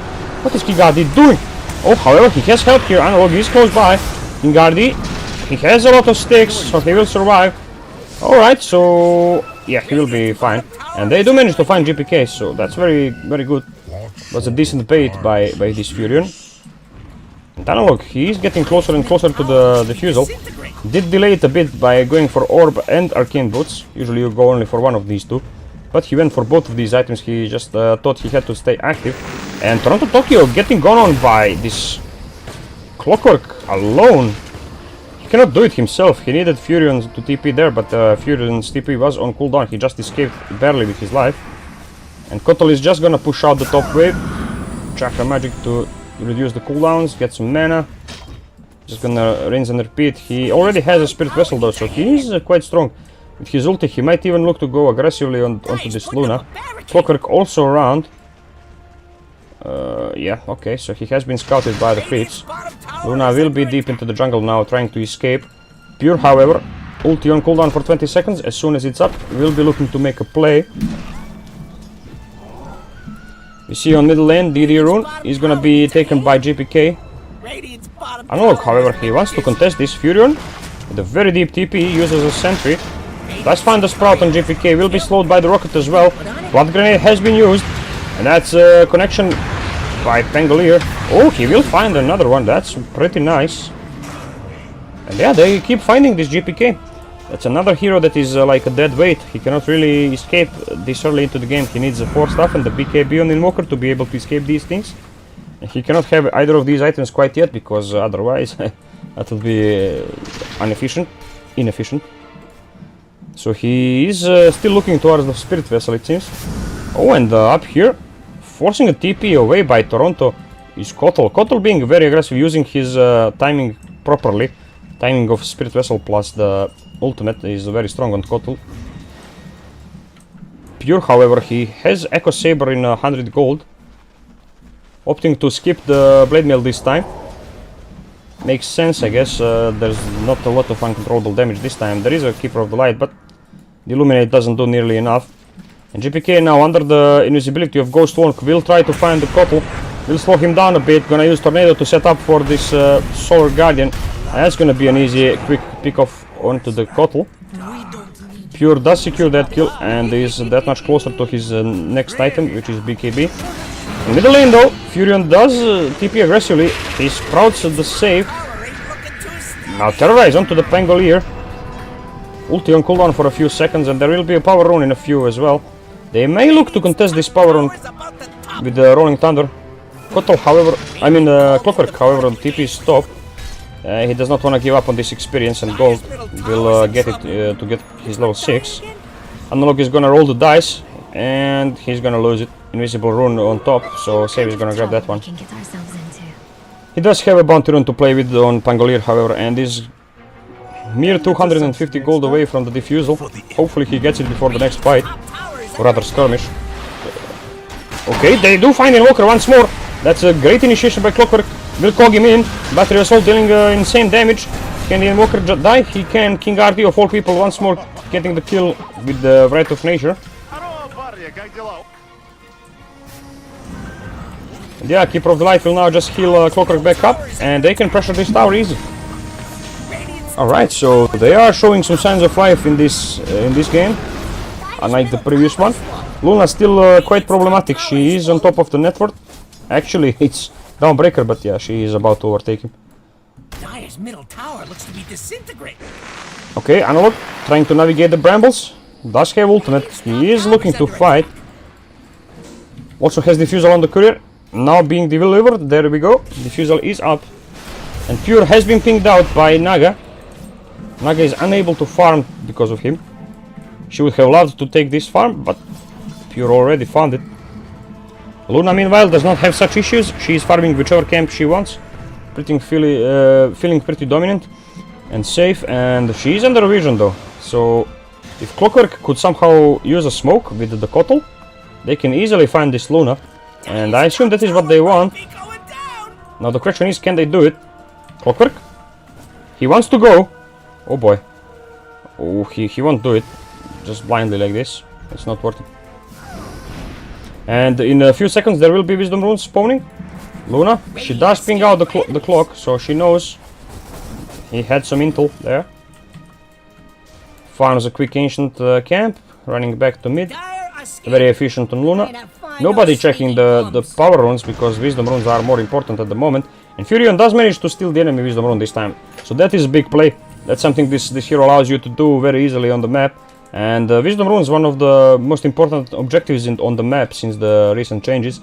What is King RD doing? Oh, however, he has help here. Analog is close by. King RD, he has a lot of sticks, so he will survive. Alright, so yeah, he will be fine. And they do manage to find GPK, so that's very, very good. Was a decent bait by this Furion. And Analog, he is getting closer and closer to the defusal. Did delay it a bit by going for Orb and Arcane Boots. Usually you go only for one of these two. But he went for both of these items. He just thought he had to stay active. And Toronto Tokyo getting gone on by this Clockwork alone. He cannot do it himself. He needed Furion to TP there, but Furion's TP was on cooldown. He just escaped barely with his life. And Kotal is just gonna push out the top wave. Chakra Magic to reduce the cooldowns, get some mana. Just gonna rinse and repeat. He already has a Spirit Vessel though, so he is quite strong. With his ulti, he might even look to go aggressively onto this Luna. Clockwork also around. Yeah, okay, so he has been scouted by the creeps. Luna will be deep into the jungle now, trying to escape. Pure, however, ulti on cooldown for 20 seconds. As soon as it's up, will be looking to make a play. We see on middle lane, DD Rune is gonna be taken by GPK. Analog, however, he wants to contest this. Furion, with a very deep TP, uses a sentry. Does find the Sprout on GPK, will be slowed by the rocket as well. Blood Grenade has been used, and that's a connection by Pangolier. Oh, he will find another one, that's pretty nice. And yeah, they keep finding this GPK. That's another hero that is like a dead weight. He cannot really escape this early into the game. He needs the 4 stuff and the BKB on Invoker to be able to escape these things. And he cannot have either of these items quite yet, because otherwise that would be inefficient. So he is still looking towards the Spirit Vessel, it seems. Oh, and up here, forcing a TP away by Toronto is Kotal. Kotal being very aggressive, using his timing properly. Timing of Spirit Vessel plus the ultimate is very strong on Kotal. Pure, however, he has Echo Saber in 100 gold. Opting to skip the Blade Mail this time. Makes sense, I guess. There's not a lot of uncontrollable damage this time. There is a Keeper of the Light, but the Illuminate doesn't do nearly enough. And GPK now, under the invisibility of Ghost Walk, will try to find the Kotal. Will slow him down a bit. Gonna use Tornado to set up for this Solar Guardian. That's gonna be an easy, quick pick-off onto the Kotal. Pure does secure that kill and is that much closer to his next item, which is BKB. In middle lane though, Furion does TP aggressively. He sprouts the save. Now Terrorize onto the Pangolier. Ulti on cooldown for a few seconds, and there will be a Power Rune in a few as well. They may look to contest this Power Rune with the Rolling Thunder. Kotal, however, Clockwork, however, TP is stopped. He does not want to give up on this experience, and gold will get it to get his level 6. Analog is gonna roll the dice, and he's gonna lose it. Invisible Rune on top, so Save is gonna grab that one. He does have a bounty rune to play with on Pangolier, however, and is mere 250 gold away from the defusal. Hopefully he gets it before the next fight, or rather skirmish. Okay, they do find Invoker once more. That's a great initiation by Clockwork. Will cog him in. Battery Assault dealing insane damage. Can the Invoker die? He can. King RD of all people once more getting the kill with the Right of Nature. And yeah, Keeper of the Life will now just heal Clockwork back up, and they can pressure this tower easy. Alright, so they are showing some signs of life in this game, unlike the previous one. Luna's still quite problematic. She is on top of the network. Actually, it's Downbreaker, but yeah, she is about to overtake him. Dire's middle tower looks to be disintegrating. Okay, Analog trying to navigate the brambles. Does have ultimate. He is looking to fight. Also has Diffusal on the courier. Now being delivered. There we go. Diffusal is up. And Pure has been pinged out by Naga. Naga is unable to farm because of him. She would have loved to take this farm, but Pure already found it. Luna, meanwhile, does not have such issues. She is farming whichever camp she wants. Feeling pretty dominant and safe, and she is under vision though. So, if Clockwork could somehow use a smoke with the Kotal, they can easily find this Luna. And I assume that is what they want. Now the question is, can they do it? Clockwork? He wants to go. Oh boy. Oh, he won't do it. Just blindly like this. It's not worth it. And in a few seconds there will be Wisdom Runes spawning. Luna, she does ping out the clock, so she knows he had some intel there. Farms a quick ancient camp, running back to mid. Very efficient on Luna. Nobody checking the power runes, because Wisdom Runes are more important at the moment. And Furion does manage to steal the enemy Wisdom Rune this time. So that is a big play. That's something this hero allows you to do very easily on the map. And Wisdom Rune is one of the most important objectives on the map since the recent changes.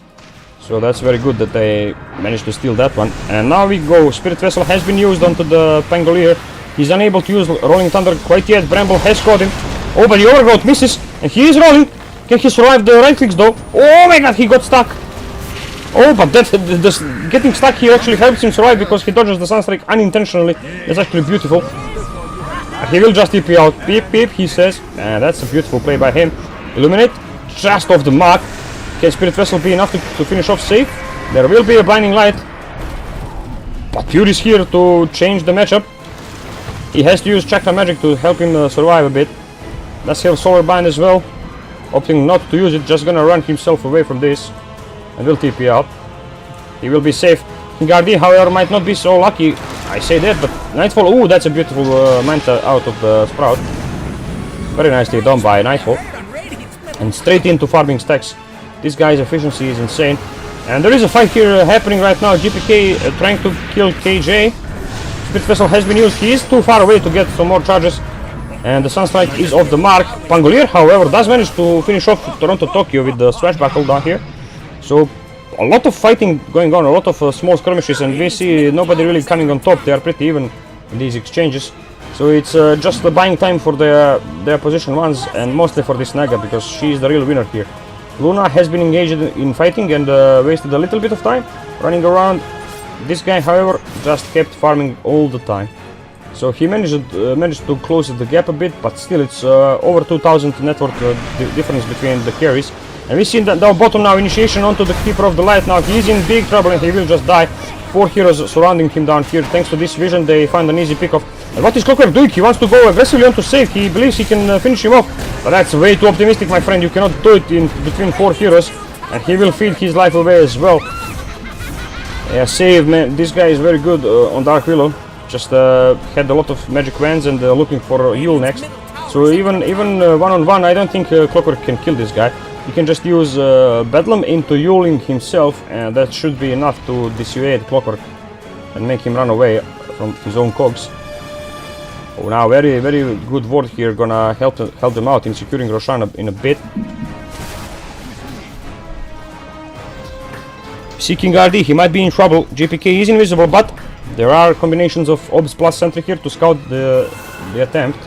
So that's very good that they managed to steal that one. And now we go. Spirit Vessel has been used onto the Pangolier. He's unable to use Rolling Thunder quite yet. Bramble has caught him. Oh, but the Overgrowth misses. And he is rolling. Can he survive the right clicks though? Oh my god, he got stuck. Oh, but getting stuck here actually helps him survive because he dodges the Sunstrike unintentionally. That's actually beautiful. He will just TP out. Peep, peep, he says. And that's a beautiful play by him. Illuminate, just off the mark. Can Spirit Vessel be enough to finish off safe? There will be a Blinding Light. But Pure is here to change the matchup. He has to use Chakra Magic to help him survive a bit. Does he have Solar Bind as well? Opting not to use it, just gonna run himself away from this. And will TP out. He will be safe. Guardi, however, might not be so lucky. I say that, but Nightfall. Ooh, that's a beautiful Manta out of the Sprout. Very nicely done by Nightfall. And straight into farming stacks. This guy's efficiency is insane. And there is a fight here happening right now. GPK trying to kill KJ. Spirit Vessel has been used. He is too far away to get some more charges. And the Sunstrike is off the mark. Pangolier, however, does manage to finish off Toronto Tokyo with the swashbuckle down here. So a lot of fighting going on, a lot of small skirmishes, and we see nobody really coming on top. They are pretty even in these exchanges. So it's just the buying time for their position ones, and mostly for this Naga, because she is the real winner here. Luna has been engaged in fighting and wasted a little bit of time running around. This guy, however, just kept farming all the time. So he managed to close the gap a bit, but still it's over 2,000 net worth difference between the carries. And we see that down bottom now, initiation onto the Keeper of the Light. Now he is in big trouble and he will just die. 4 heroes surrounding him down here. Thanks to this vision, they find an easy pick-off. And what is Clockwork doing? He wants to go aggressively on to save. He believes he can finish him off. But that's way too optimistic, my friend. You cannot do it in between 4 heroes. And he will feed his life away as well. Yeah, save, man. This guy is very good on Dark Willow. Just had a lot of magic wands and looking for Yule next. So even one-on-one, I don't think Clockwork can kill this guy. You can just use Bedlam into Yuling himself, and that should be enough to dissuade Clockwork and make him run away from his own cogs. Oh, now very good ward here, gonna help them out in securing Roshan in a bit. Seeking RD, he might be in trouble. GPK is invisible, but there are combinations of Obs plus Sentry here to scout the attempt.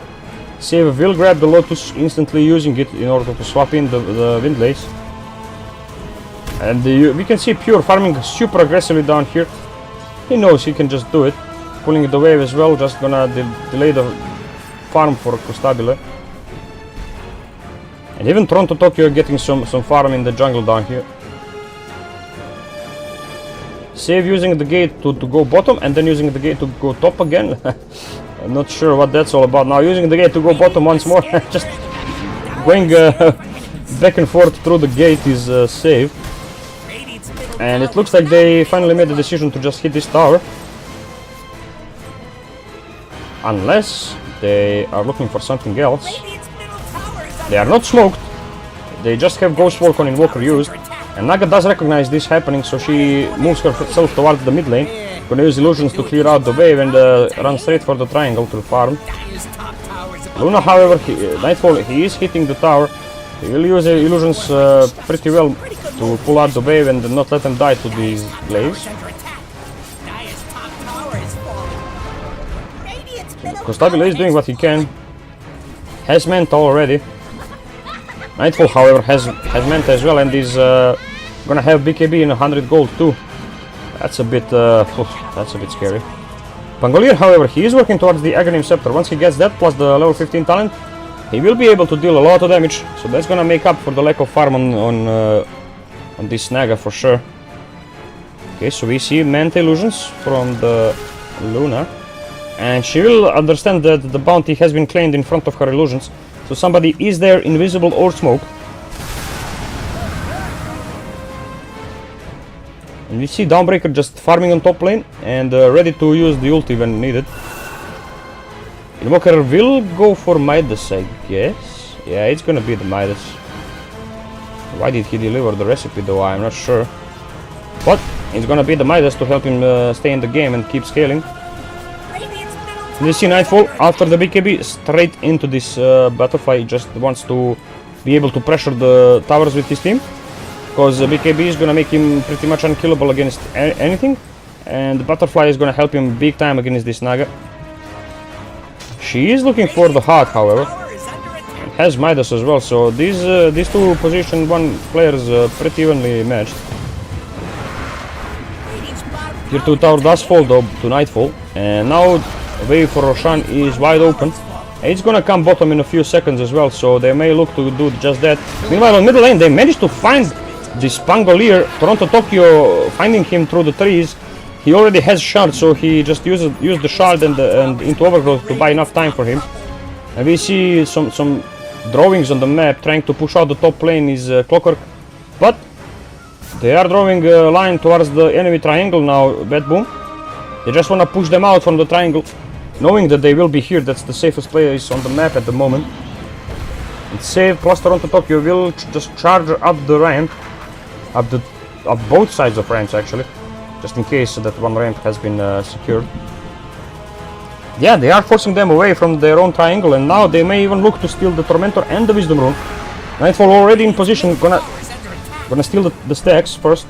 Save will grab the Lotus, instantly using it in order to swap in the Windlace. And we can see Pure farming super aggressively down here. He knows he can just do it. Pulling the wave as well, just gonna delay the farm for Costabile. And even Toronto Tokyo getting some farm in the jungle down here. Save using the gate to go bottom and then using the gate to go top again. I'm not sure what that's all about. Now using the gate to go bottom once more. Just going back and forth through the gate is save. And it looks like they finally made the decision to just hit this tower. Unless they are looking for something else. They are not smoked. They just have Ghost Walk on Invoker used. And Naga does recognize this happening, so she moves herself towards the mid lane. Gonna use illusions to clear out the wave and run straight for the triangle to farm. Luna, however, Nightfall, he is hitting the tower. He will use illusions pretty well to pull out the wave and not let them die to these glaives. Costabile is doing what he can. Has Manta already. Nightfall, however, has Manta as well and is gonna have BKB in 100 gold too. That's a bit scary. Pangolier, however, he is working towards the Aghanim Scepter. Once he gets that, plus the level 15 talent, he will be able to deal a lot of damage. So that's gonna make up for the lack of farm on this Naga for sure. Okay, so we see Manta illusions from the Luna. And she will understand that the bounty has been claimed in front of her illusions. So somebody is there, invisible or smoked. And we see Dawnbreaker just farming on top lane and ready to use the ulti when needed. Invoker will go for Midas, I guess. Yeah, it's gonna be the Midas. Why did he deliver the recipe though? I'm not sure. But it's gonna be the Midas to help him stay in the game and keep scaling. You see Nightfall after the BKB straight into this Butterfly. He just wants to be able to pressure the towers with his team. Because BKB is gonna make him pretty much unkillable against anything. And the Butterfly is gonna help him big time against this Naga. She is looking for the Hawk, however. And has Midas as well, so these two position 1 players pretty evenly matched. Tier 2 tower does fall though to Nightfall. And now the way for Roshan is wide open. It's gonna come bottom in a few seconds as well, so they may look to do just that. Meanwhile on middle lane they managed to find this Pangolier. Toronto Tokyo finding him through the trees. He already has shard, so he just used the shard and into overgrowth to buy enough time for him. And we see some drawings on the map trying to push out the top lane is Clockwork, but they are drawing a line towards the enemy triangle now. Bad Boom. They just wanna push them out from the triangle, knowing that they will be here. That's the safest place on the map at the moment. And Save plus Toronto Tokyo will just charge up the ramp, up both sides of ramps actually, just in case that one ramp has been secured. Yeah, they are forcing them away from their own triangle, and now they may even look to steal the Tormentor and the Wisdom Rune. Nightfall already in position, gonna steal the stacks first.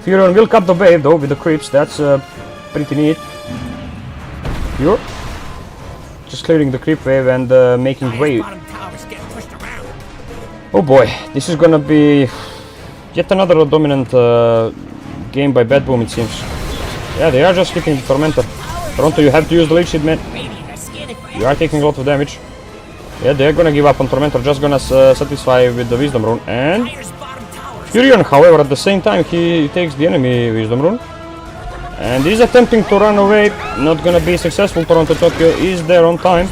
Furion will cut the wave though with the creeps. That's pretty neat. Pure just clearing the creep wave and making way. Oh boy, this is gonna be yet another dominant game by Bad Boom, it seems. Yeah, they are just hitting the Tormentor. Toronto, you have to use the leech seed, man. You are taking a lot of damage. Yeah, they're gonna give up on Tormentor, just gonna satisfy with the Wisdom Rune. And Furion, however, at the same time, he takes the enemy Wisdom Rune. And is attempting to run away, not gonna be successful. Toronto Tokyo is there on time.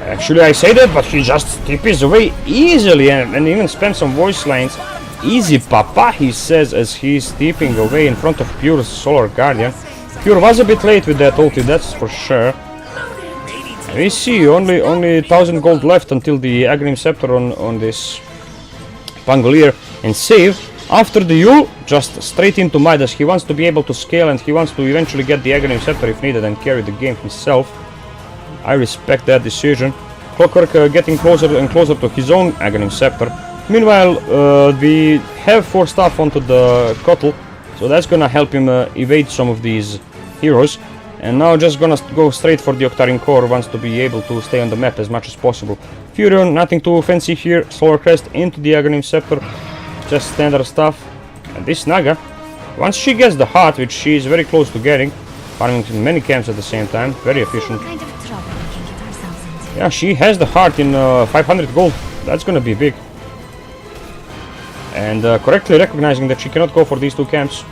Actually, I say that, but he just TPs away easily and even spends some voice lines. Easy papa, he says as he's TPing away in front of Pure's Solar Guardian. Pure was a bit late with that ulti, that's for sure. And we see only 1000 gold left until the Aghanim Scepter on this Pangolier. And Save, after the Yule, just straight into Midas. He wants to be able to scale and he wants to eventually get the Aghanim Scepter if needed and carry the game himself. I respect that decision. Clockwork getting closer and closer to his own Aghanim Scepter. Meanwhile, we have 4 staff onto the Kotl, so that's gonna help him evade some of these heroes. And now just gonna go straight for the Octarine Core, wants to be able to stay on the map as much as possible. Furion, nothing too fancy here. Solar Crest into the Aghanim Scepter, just standard stuff. And this Naga, once she gets the heart, which she is very close to getting, farming many camps at the same time, very efficient. Kind of trouble we can get ourselves into. Yeah, she has the heart in 500 gold, that's gonna be big. And correctly recognizing that she cannot go for these 2 camps.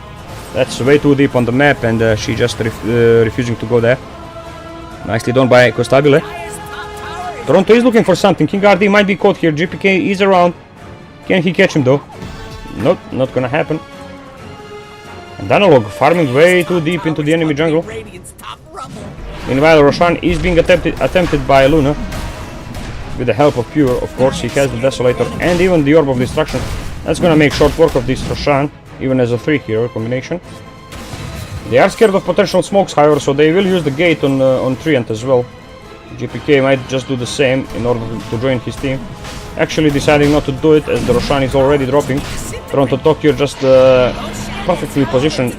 That's way too deep on the map and she just refusing to go there. Nicely done by Costabile. Toronto is looking for something. King RD might be caught here. GPK is around. Can he catch him though? Nope, not gonna happen. And Analog farming way too deep into the enemy jungle. Meanwhile, Roshan is being attempted by Luna. With the help of Pure, of course. He has the Desolator and even the Orb of Destruction. That's gonna make short work of this Roshan, even as a 3 hero combination. They are scared of potential smokes, however, so they will use the gate on Treant as well. GPK might just do the same in order to join his team. Actually deciding not to do it as the Roshan is already dropping. Toronto Tokyo just perfectly positioned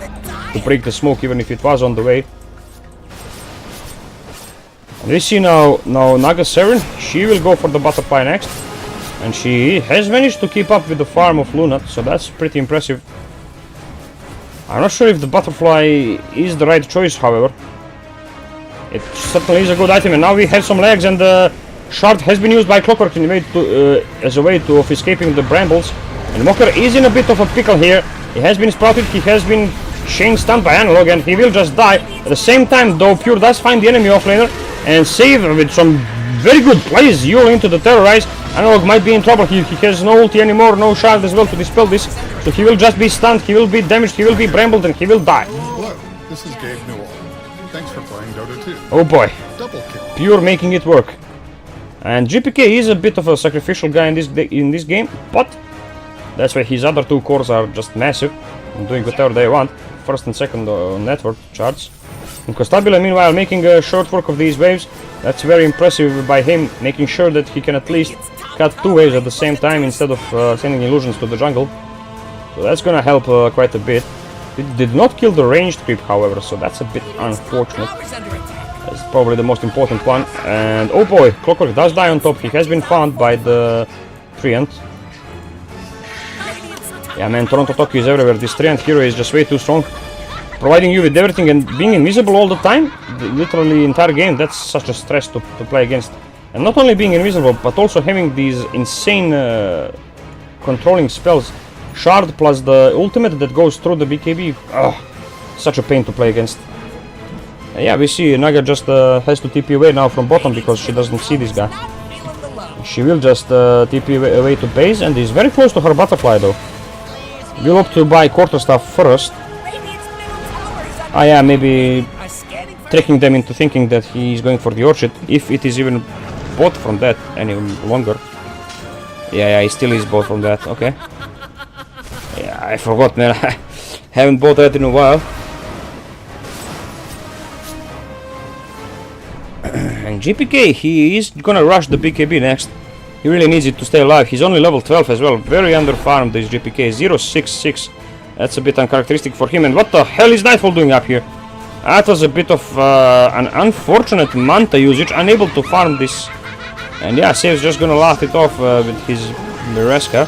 to break the smoke even if it was on the way. And we see now Naga 7, she will go for the butterfly next. And she has managed to keep up with the farm of Luna, so that's pretty impressive. I'm not sure if the butterfly is the right choice, however. It certainly is a good item, and now we have some legs, and the shard has been used by Clockwork in a way as a way of escaping the brambles. And Mocker is in a bit of a pickle here. He has been sprouted, he has been chain stunned by Analog, and he will just die. At the same time, though, Pure does find the enemy offlaner and Save with some very good plays Yule into the Terrorize. Analog might be in trouble. He has no ulti anymore, no shard as well to dispel this. So he will just be stunned, he will be damaged, he will be brambled, and he will die. Hello, this is Gabe Newell. Thanks for playing Dota 2. Oh boy, Double kill. Pure making it work. And GPK is a bit of a sacrificial guy in this game, but that's why his other 2 cores are just massive and doing whatever they want. First and second network charts. And Costabile meanwhile making a short work of these waves. That's very impressive by him, making sure that he can at least cut 2 waves at the same time instead of sending illusions to the jungle. So that's gonna help quite a bit. It did not kill the ranged creep, however, so that's a bit unfortunate. That's probably the most important one. And oh boy, Clockwork does die on top. He has been found by the Treant. Yeah, man, Toronto Tokyo is everywhere. This Treant hero is just way too strong. Providing you with everything and being invisible all the time, literally entire game, that's such a stress to play against. And not only being invisible, but also having these insane controlling spells. Shard plus the ultimate that goes through the BKB. Ugh, such a pain to play against. Yeah, we see Naga just has to TP away now from bottom because she doesn't see this guy. She will just TP away to base and is very close to her butterfly though. We'll opt to buy quarterstaff first. Ah yeah, maybe tricking them into thinking that he is going for the orchard, if it is even bought from that any longer. Yeah, he still is bought from that, okay. Yeah, I forgot, man. I haven't bought that in a while. And GPK, he is gonna rush the BKB next. He really needs it to stay alive. He's only level 12 as well. Very under-farmed, this GPK. 066. That's a bit uncharacteristic for him. And what the hell is Nightfall doing up here? That was a bit of an unfortunate Manta usage. Unable to farm this. And yeah, Save's just gonna laugh it off with his Mireska.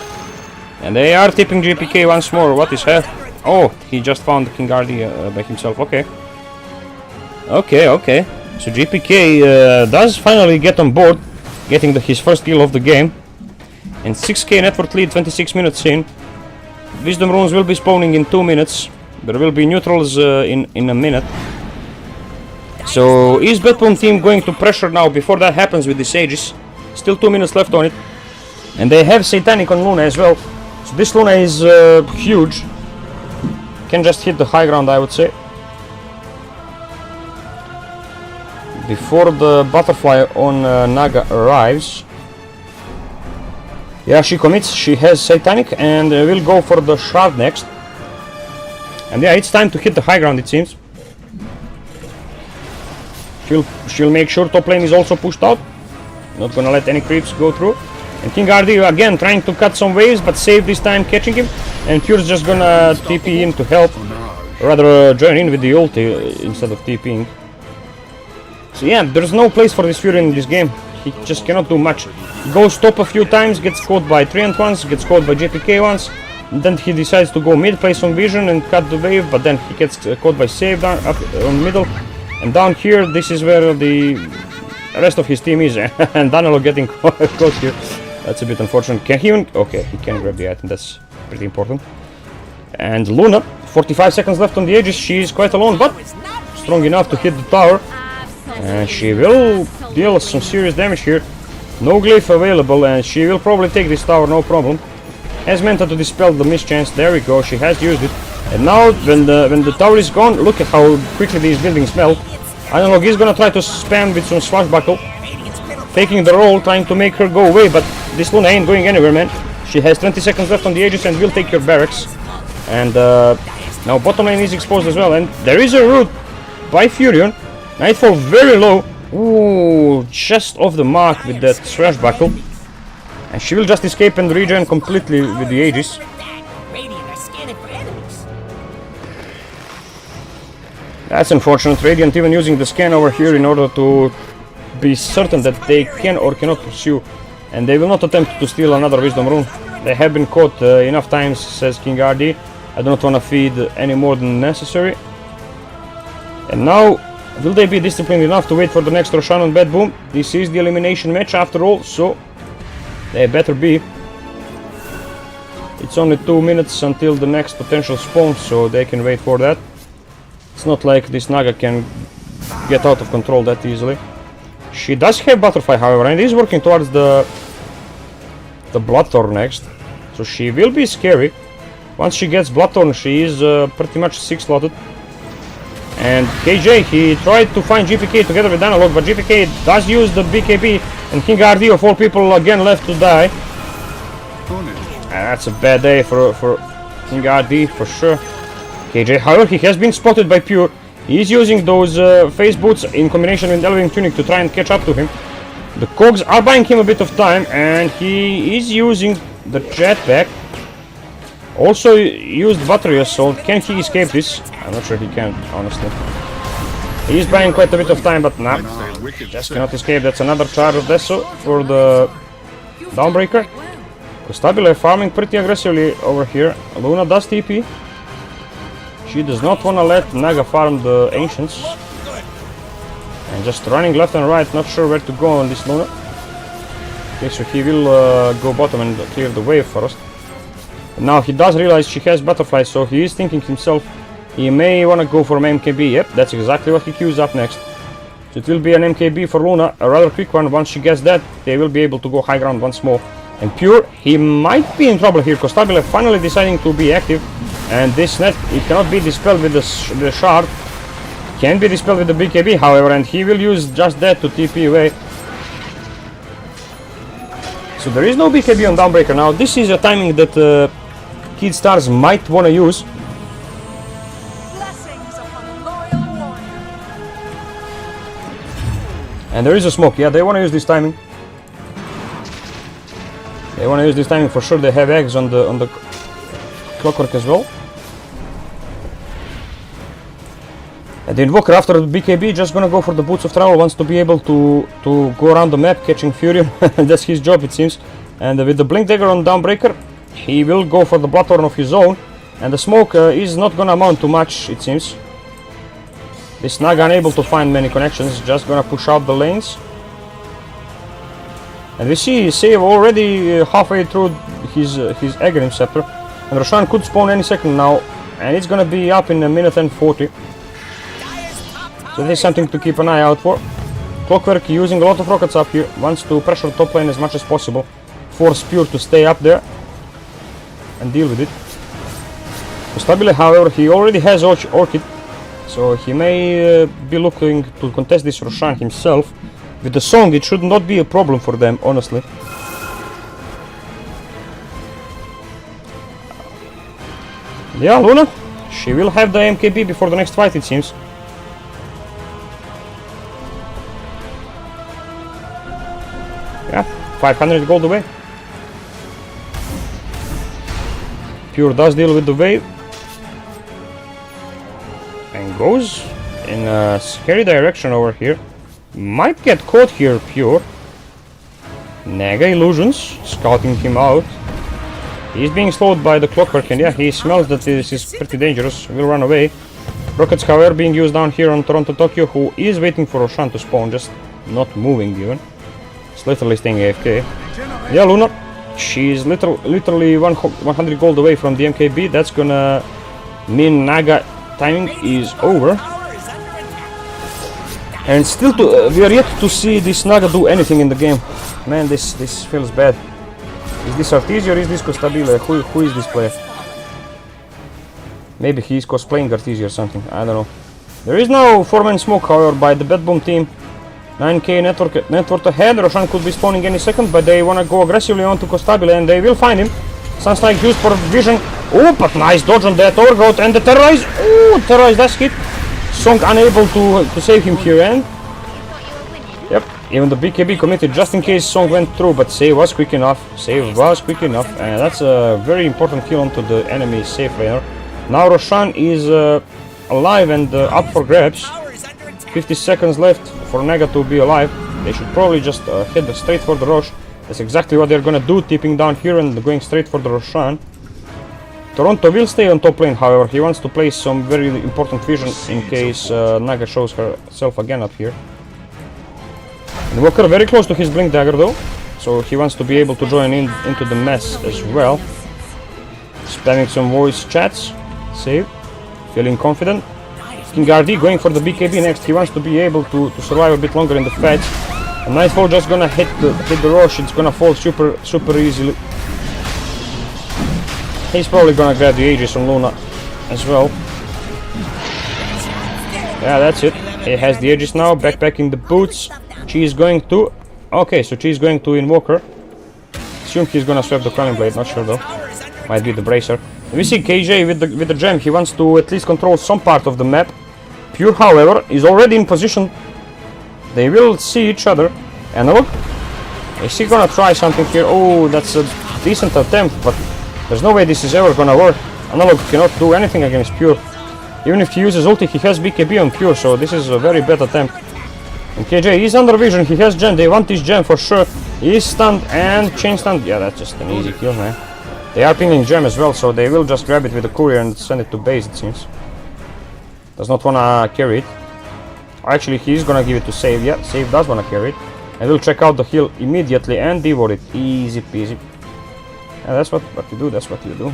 And they are tipping GPK once more. What is her? Oh, he just found King RD by himself. Okay. Okay. So GPK does finally get on board, getting his first kill of the game. And 6k net worth lead, 26 minutes in. Wisdom runes will be spawning in 2 minutes. There will be neutrals in a minute. So is Batboom team going to pressure now before that happens with the Sages? Still 2 minutes left on it. And they have Satanic on Luna as well. So this Luna is huge. Can just hit the high ground, I would say. Before the butterfly on Naga arrives. Yeah, she commits. She has Satanic and will go for the Shroud next. And yeah, it's time to hit the high ground, it seems. She'll make sure top lane is also pushed out. Not gonna let any creeps go through. And King RD again trying to cut some waves, but Save this time catching him. And Pure's just gonna TP in to help. Rather join in with the ulti instead of TPing. So yeah, there's no place for this Fury in this game. He just cannot do much. He goes top a few times, gets caught by Treant once, gets caught by JPK once. And then he decides to go mid, play some vision and cut the wave, but then he gets caught by Save down up on middle. And down here, this is where the rest of his team is. And Danilo getting caught here. That's a bit unfortunate. Can he even... Okay, he can grab the item, that's pretty important. And Luna, 45 seconds left on the edges. She is quite alone, but strong enough to hit the tower. And she will deal some serious damage here. No glyph available, and she will probably take this tower, no problem. Has Manta to dispel the mischance. There we go, she has used it. And now, when the tower is gone, look at how quickly these buildings melt. Analog is gonna try to spam with some swashbuckle. Taking the roll, trying to make her go away, but this Luna ain't going anywhere, man. She has 20 seconds left on the edges and will take your barracks. And now bottom lane is exposed as well, and there is a root by Furion. Nightfall very low. Ooh, just off the mark with that swashbuckle. And she will just escape and rejoin completely with the Aegis. That's unfortunate. Radiant even using the scan over here in order to be certain that they can or cannot pursue. And they will not attempt to steal another Wisdom Rune. They have been caught enough times, says King RD. I do not want to feed any more than necessary. And now, will they be disciplined enough to wait for the next Roshan on Bad Boom? This is the elimination match after all, so they better be. It's only 2 minutes until the next potential spawn, so they can wait for that. It's not like this Naga can get out of control that easily. She does have Butterfly, however, and is working towards the Bloodthorn next. So she will be scary. Once she gets Bloodthorn, she is pretty much 6-slotted. And KJ, he tried to find GPK together with Analog, but GPK does use the BKB, and King RD of all people again left to die. And that's a bad day for King RD for sure. KJ, however, he has been spotted by Pure. He is using those face boots in combination with Delving Tunic to try and catch up to him. The Cogs are buying him a bit of time, and he is using the jetpack. Also used battery assault. Can he escape this? I'm not sure he can, honestly. He is buying quite a bit of time, but nah, just cannot escape. That's another charge of Deso for the Dawnbreaker. Stabile farming pretty aggressively over here. Luna does TP. She does not want to let Naga farm the Ancients. And just running left and right, not sure where to go on this Luna. Okay, so he will go bottom and clear the wave first. And now he does realize she has butterflies, so he is thinking himself he may want to go for an MKB. Yep, that's exactly what he queues up next. So it will be an MKB for Luna, a rather quick one. Once she gets that, they will be able to go high ground once more. And Pure, he might be in trouble here, because Stabile finally deciding to be active. And this net, it cannot be dispelled with the shard. Can be dispelled with the BKB, however, and he will use just that to TP away. So there is no BKB on Dawnbreaker now. This is a timing that Kid Stars might want to use. Blessings upon a loyal warrior. And there is a smoke. Yeah, they want to use this timing. They want to use this timing for sure. They have eggs on the clockwork as well. And the Invoker after the BKB just gonna go for the Boots of Travel, wants to be able to go around the map catching Furion. That's his job, it seems. And with the Blink Dagger on Dawnbreaker, he will go for the Bloodthorn of his own. And the smoke is not gonna amount to much, it seems. This Naga unable to find many connections, just gonna push out the lanes. And we see Save already halfway through his Aghanim Scepter. And Roshan could spawn any second now, and it's gonna be up in a minute and 40. So this is something to keep an eye out for. Clockwork using a lot of rockets up here, wants to pressure top lane as much as possible. Force Pure to stay up there and deal with it. Stabile, however, he already has Orchid, so he may be looking to contest this Roshan himself. With the song, it should not be a problem for them, honestly. Yeah, Luna, she will have the MKB before the next fight, it seems. Yeah, 500 gold away. Pure does deal with the wave. And goes in a scary direction over here. Might get caught here, Pure. Naga Illusions, scouting him out. He's being slowed by the Clockwork, and yeah, he smells that this is pretty dangerous. Will run away. Rockets, however, being used down here on Toronto Tokyo, who is waiting for Roshan to spawn, just not moving even. It's literally staying AFK. Yeah, Luna, she's literally 100 gold away from the MKB. That's gonna mean Naga timing is over. And still, we are yet to see this Naga do anything in the game. Man, this feels bad. Is this Artesia or is this Costabile? Who is this player? Maybe he is cosplaying Artesia or something. I don't know. There is no 4-man smoke, however, by the Bad Boom team. 9k net worth ahead. Roshan could be spawning any second, but they want to go aggressively onto Costabile, and they will find him. Sunstrike used for vision. Oh, but nice dodge on that Overgrowth, and the Terrorize. Oh, Terrorize does hit. Song unable to save him here, and yep, even the BKB committed just in case Song went through, but Save was quick enough. Save was quick enough, and that's a very important kill onto the enemy safe laner. Now Roshan is alive and up for grabs. 50 seconds left for Naga to be alive. They should probably just head straight for the Rosh. That's exactly what they're gonna do, tipping down here and going straight for the Roshan. Toronto will stay on top lane, however. He wants to place some very important vision in case Naga shows herself again up here. And Walker very close to his Blink Dagger though, so he wants to be able to join into the mess as well. Spamming some voice chats. Save. Feeling confident. King RD going for the BKB next. He wants to be able to survive a bit longer in the fight. And Nightfall just gonna hit the Rosh. It's gonna fall super easily. He's probably gonna grab the Aegis on Luna as well. Yeah, that's it. He has the Aegis now, backpacking the boots. She is going to... Okay, so she's going to Invoker. Assume he's gonna swap the Quelling Blade, not sure though. Might be the Bracer. We see KJ with the gem. He wants to at least control some part of the map. Pure, however, is already in position. They will see each other. Analog. Is he gonna try something here? Oh, that's a decent attempt, but there's no way this is ever gonna work. Analog cannot do anything against Pure. Even if he uses ulti, he has BKB on Pure, so this is a very bad attempt. And KJ is under vision, he has gem, they want this gem for sure. He's stunned and chain stunned. Yeah, that's just an easy kill, man. They are pinging gem as well, so they will just grab it with the courier and send it to base, it seems. Does not wanna carry it. Actually, he's gonna give it to Save. Yeah, Save does wanna carry it. And we'll check out the heal immediately and devour it. Easy peasy. Yeah, that's what you do, that's what you do.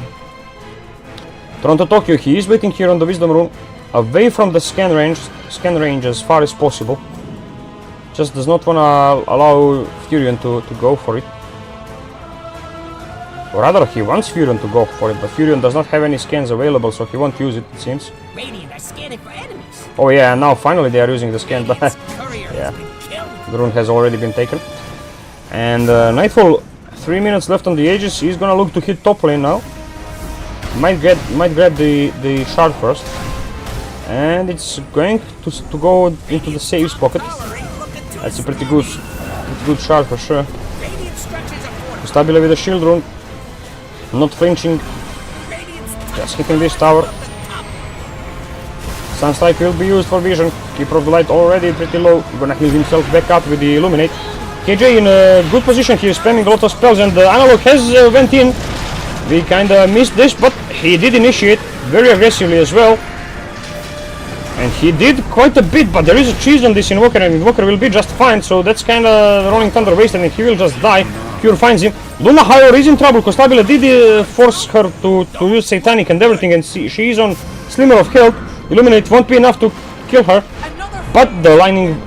Toronto Tokyo, he is waiting here on the Wisdom Rune, away from the scan range as far as possible. Just does not wanna allow Furion to go for it. Or rather, he wants Furion to go for it, but Furion does not have any scans available, so he won't use it, it seems. Radiant are scanning for enemies. Oh yeah, now finally they are using the scan, but Courier yeah, has been killed. the rune has already been taken. And Nightfall, 3 minutes left on the Aegis. He's gonna look to hit top lane now. Might grab the shard first, and it's going to go into the saves pocket. That's a pretty good shard for sure. Radiant structures are fortified. Stabile with the shield rune, not flinching, just hitting this tower. Sunstrike will be used for vision. Keeper of the Light already pretty low. Gonna heal himself back up with the Illuminate. KJ in a good position here, spamming a lot of spells, and the Analog has went in. We kinda missed this, but he did initiate very aggressively as well. And he did quite a bit, but there is a cheese on this Invoker, and Invoker will be just fine, so that's kinda Rolling Thunder wasted, and he will just die. Cure finds him. Luna, however, is in trouble, because Stabile did force her to use Satanic and everything, and she is on slimmer of health. Illuminate won't be enough to kill her, but the blinding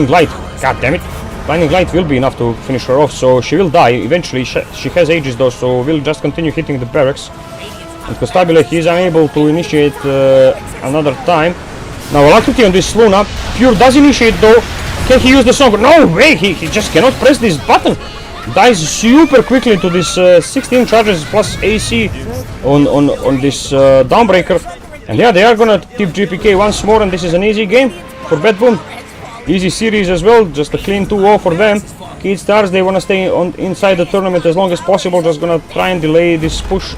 light, god damn it, blinding light will be enough to finish her off, so she will die eventually. She has Aegis though, so we'll just continue hitting the barracks. And Constabile, he is unable to initiate another time. Now Alacrity on this Luna. Pure does initiate though. Can he use the song? No way, he just cannot press this button. Dies super quickly to this 16 charges plus AC on this Dawnbreaker. And yeah, they are gonna tip GPK once more, and this is an easy game for Bad Boom. Easy series as well, just a clean 2-0 for them. Kid Stars, they wanna stay inside the tournament as long as possible, just gonna try and delay this push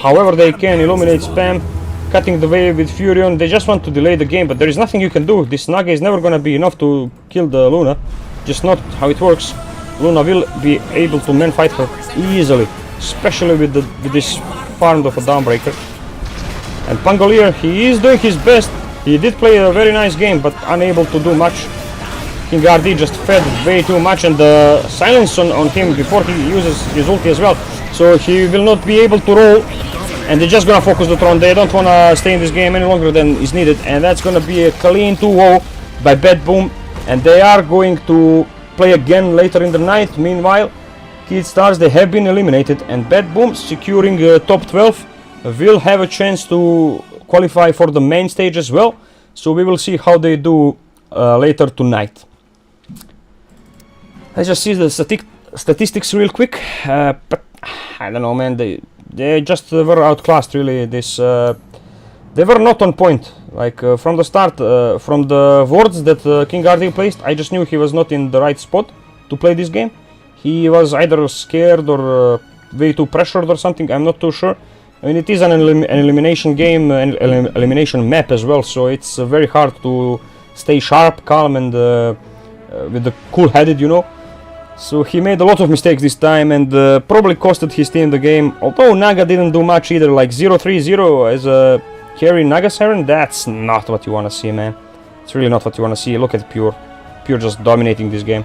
however they can. Illuminate spam, cutting the way with Furion. They just want to delay the game, but there is nothing you can do. This Naga is never gonna be enough to kill the Luna. Just not how it works. Luna will be able to man fight her easily, especially with this farm of a Dawnbreaker. And Pangolier, he is doing his best. He did play a very nice game, but unable to do much. King RD just fed way too much, and the silence on him before he uses his ulti as well. So he will not be able to roll, and they're just gonna focus the Tron. They don't wanna stay in this game any longer than is needed, and that's gonna be a clean 2-0 by Bad Boom, and they are going to play again later in the night. Meanwhile, Kid Stars, they have been eliminated, and Bad Boom, securing top 12, will have a chance to qualify for the main stage as well. So we will see how they do later tonight. Let's just see the statistics real quick. But I don't know, man. They just were outclassed, really. They were not on point. Like from the start, from the wards that King RD placed, I just knew he was not in the right spot to play this game. He was either scared or way too pressured or something. I'm not too sure. I mean, it is an elimination game, an elimination map as well, so it's very hard to stay sharp, calm, and with the cool-headed, you know. So he made a lot of mistakes this time, and probably costed his team the game. Although Naga didn't do much either, like 0-3-0 as a carry Naga Siren. That's not what you want to see, man. It's really not what you want to see. Look at Pure just dominating this game.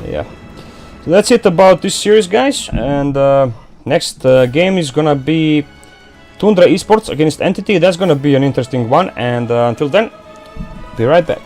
Yeah. So that's it about this series, guys, and next game is gonna be Tundra Esports against Entity. That's gonna be an interesting one, and until then, be right back.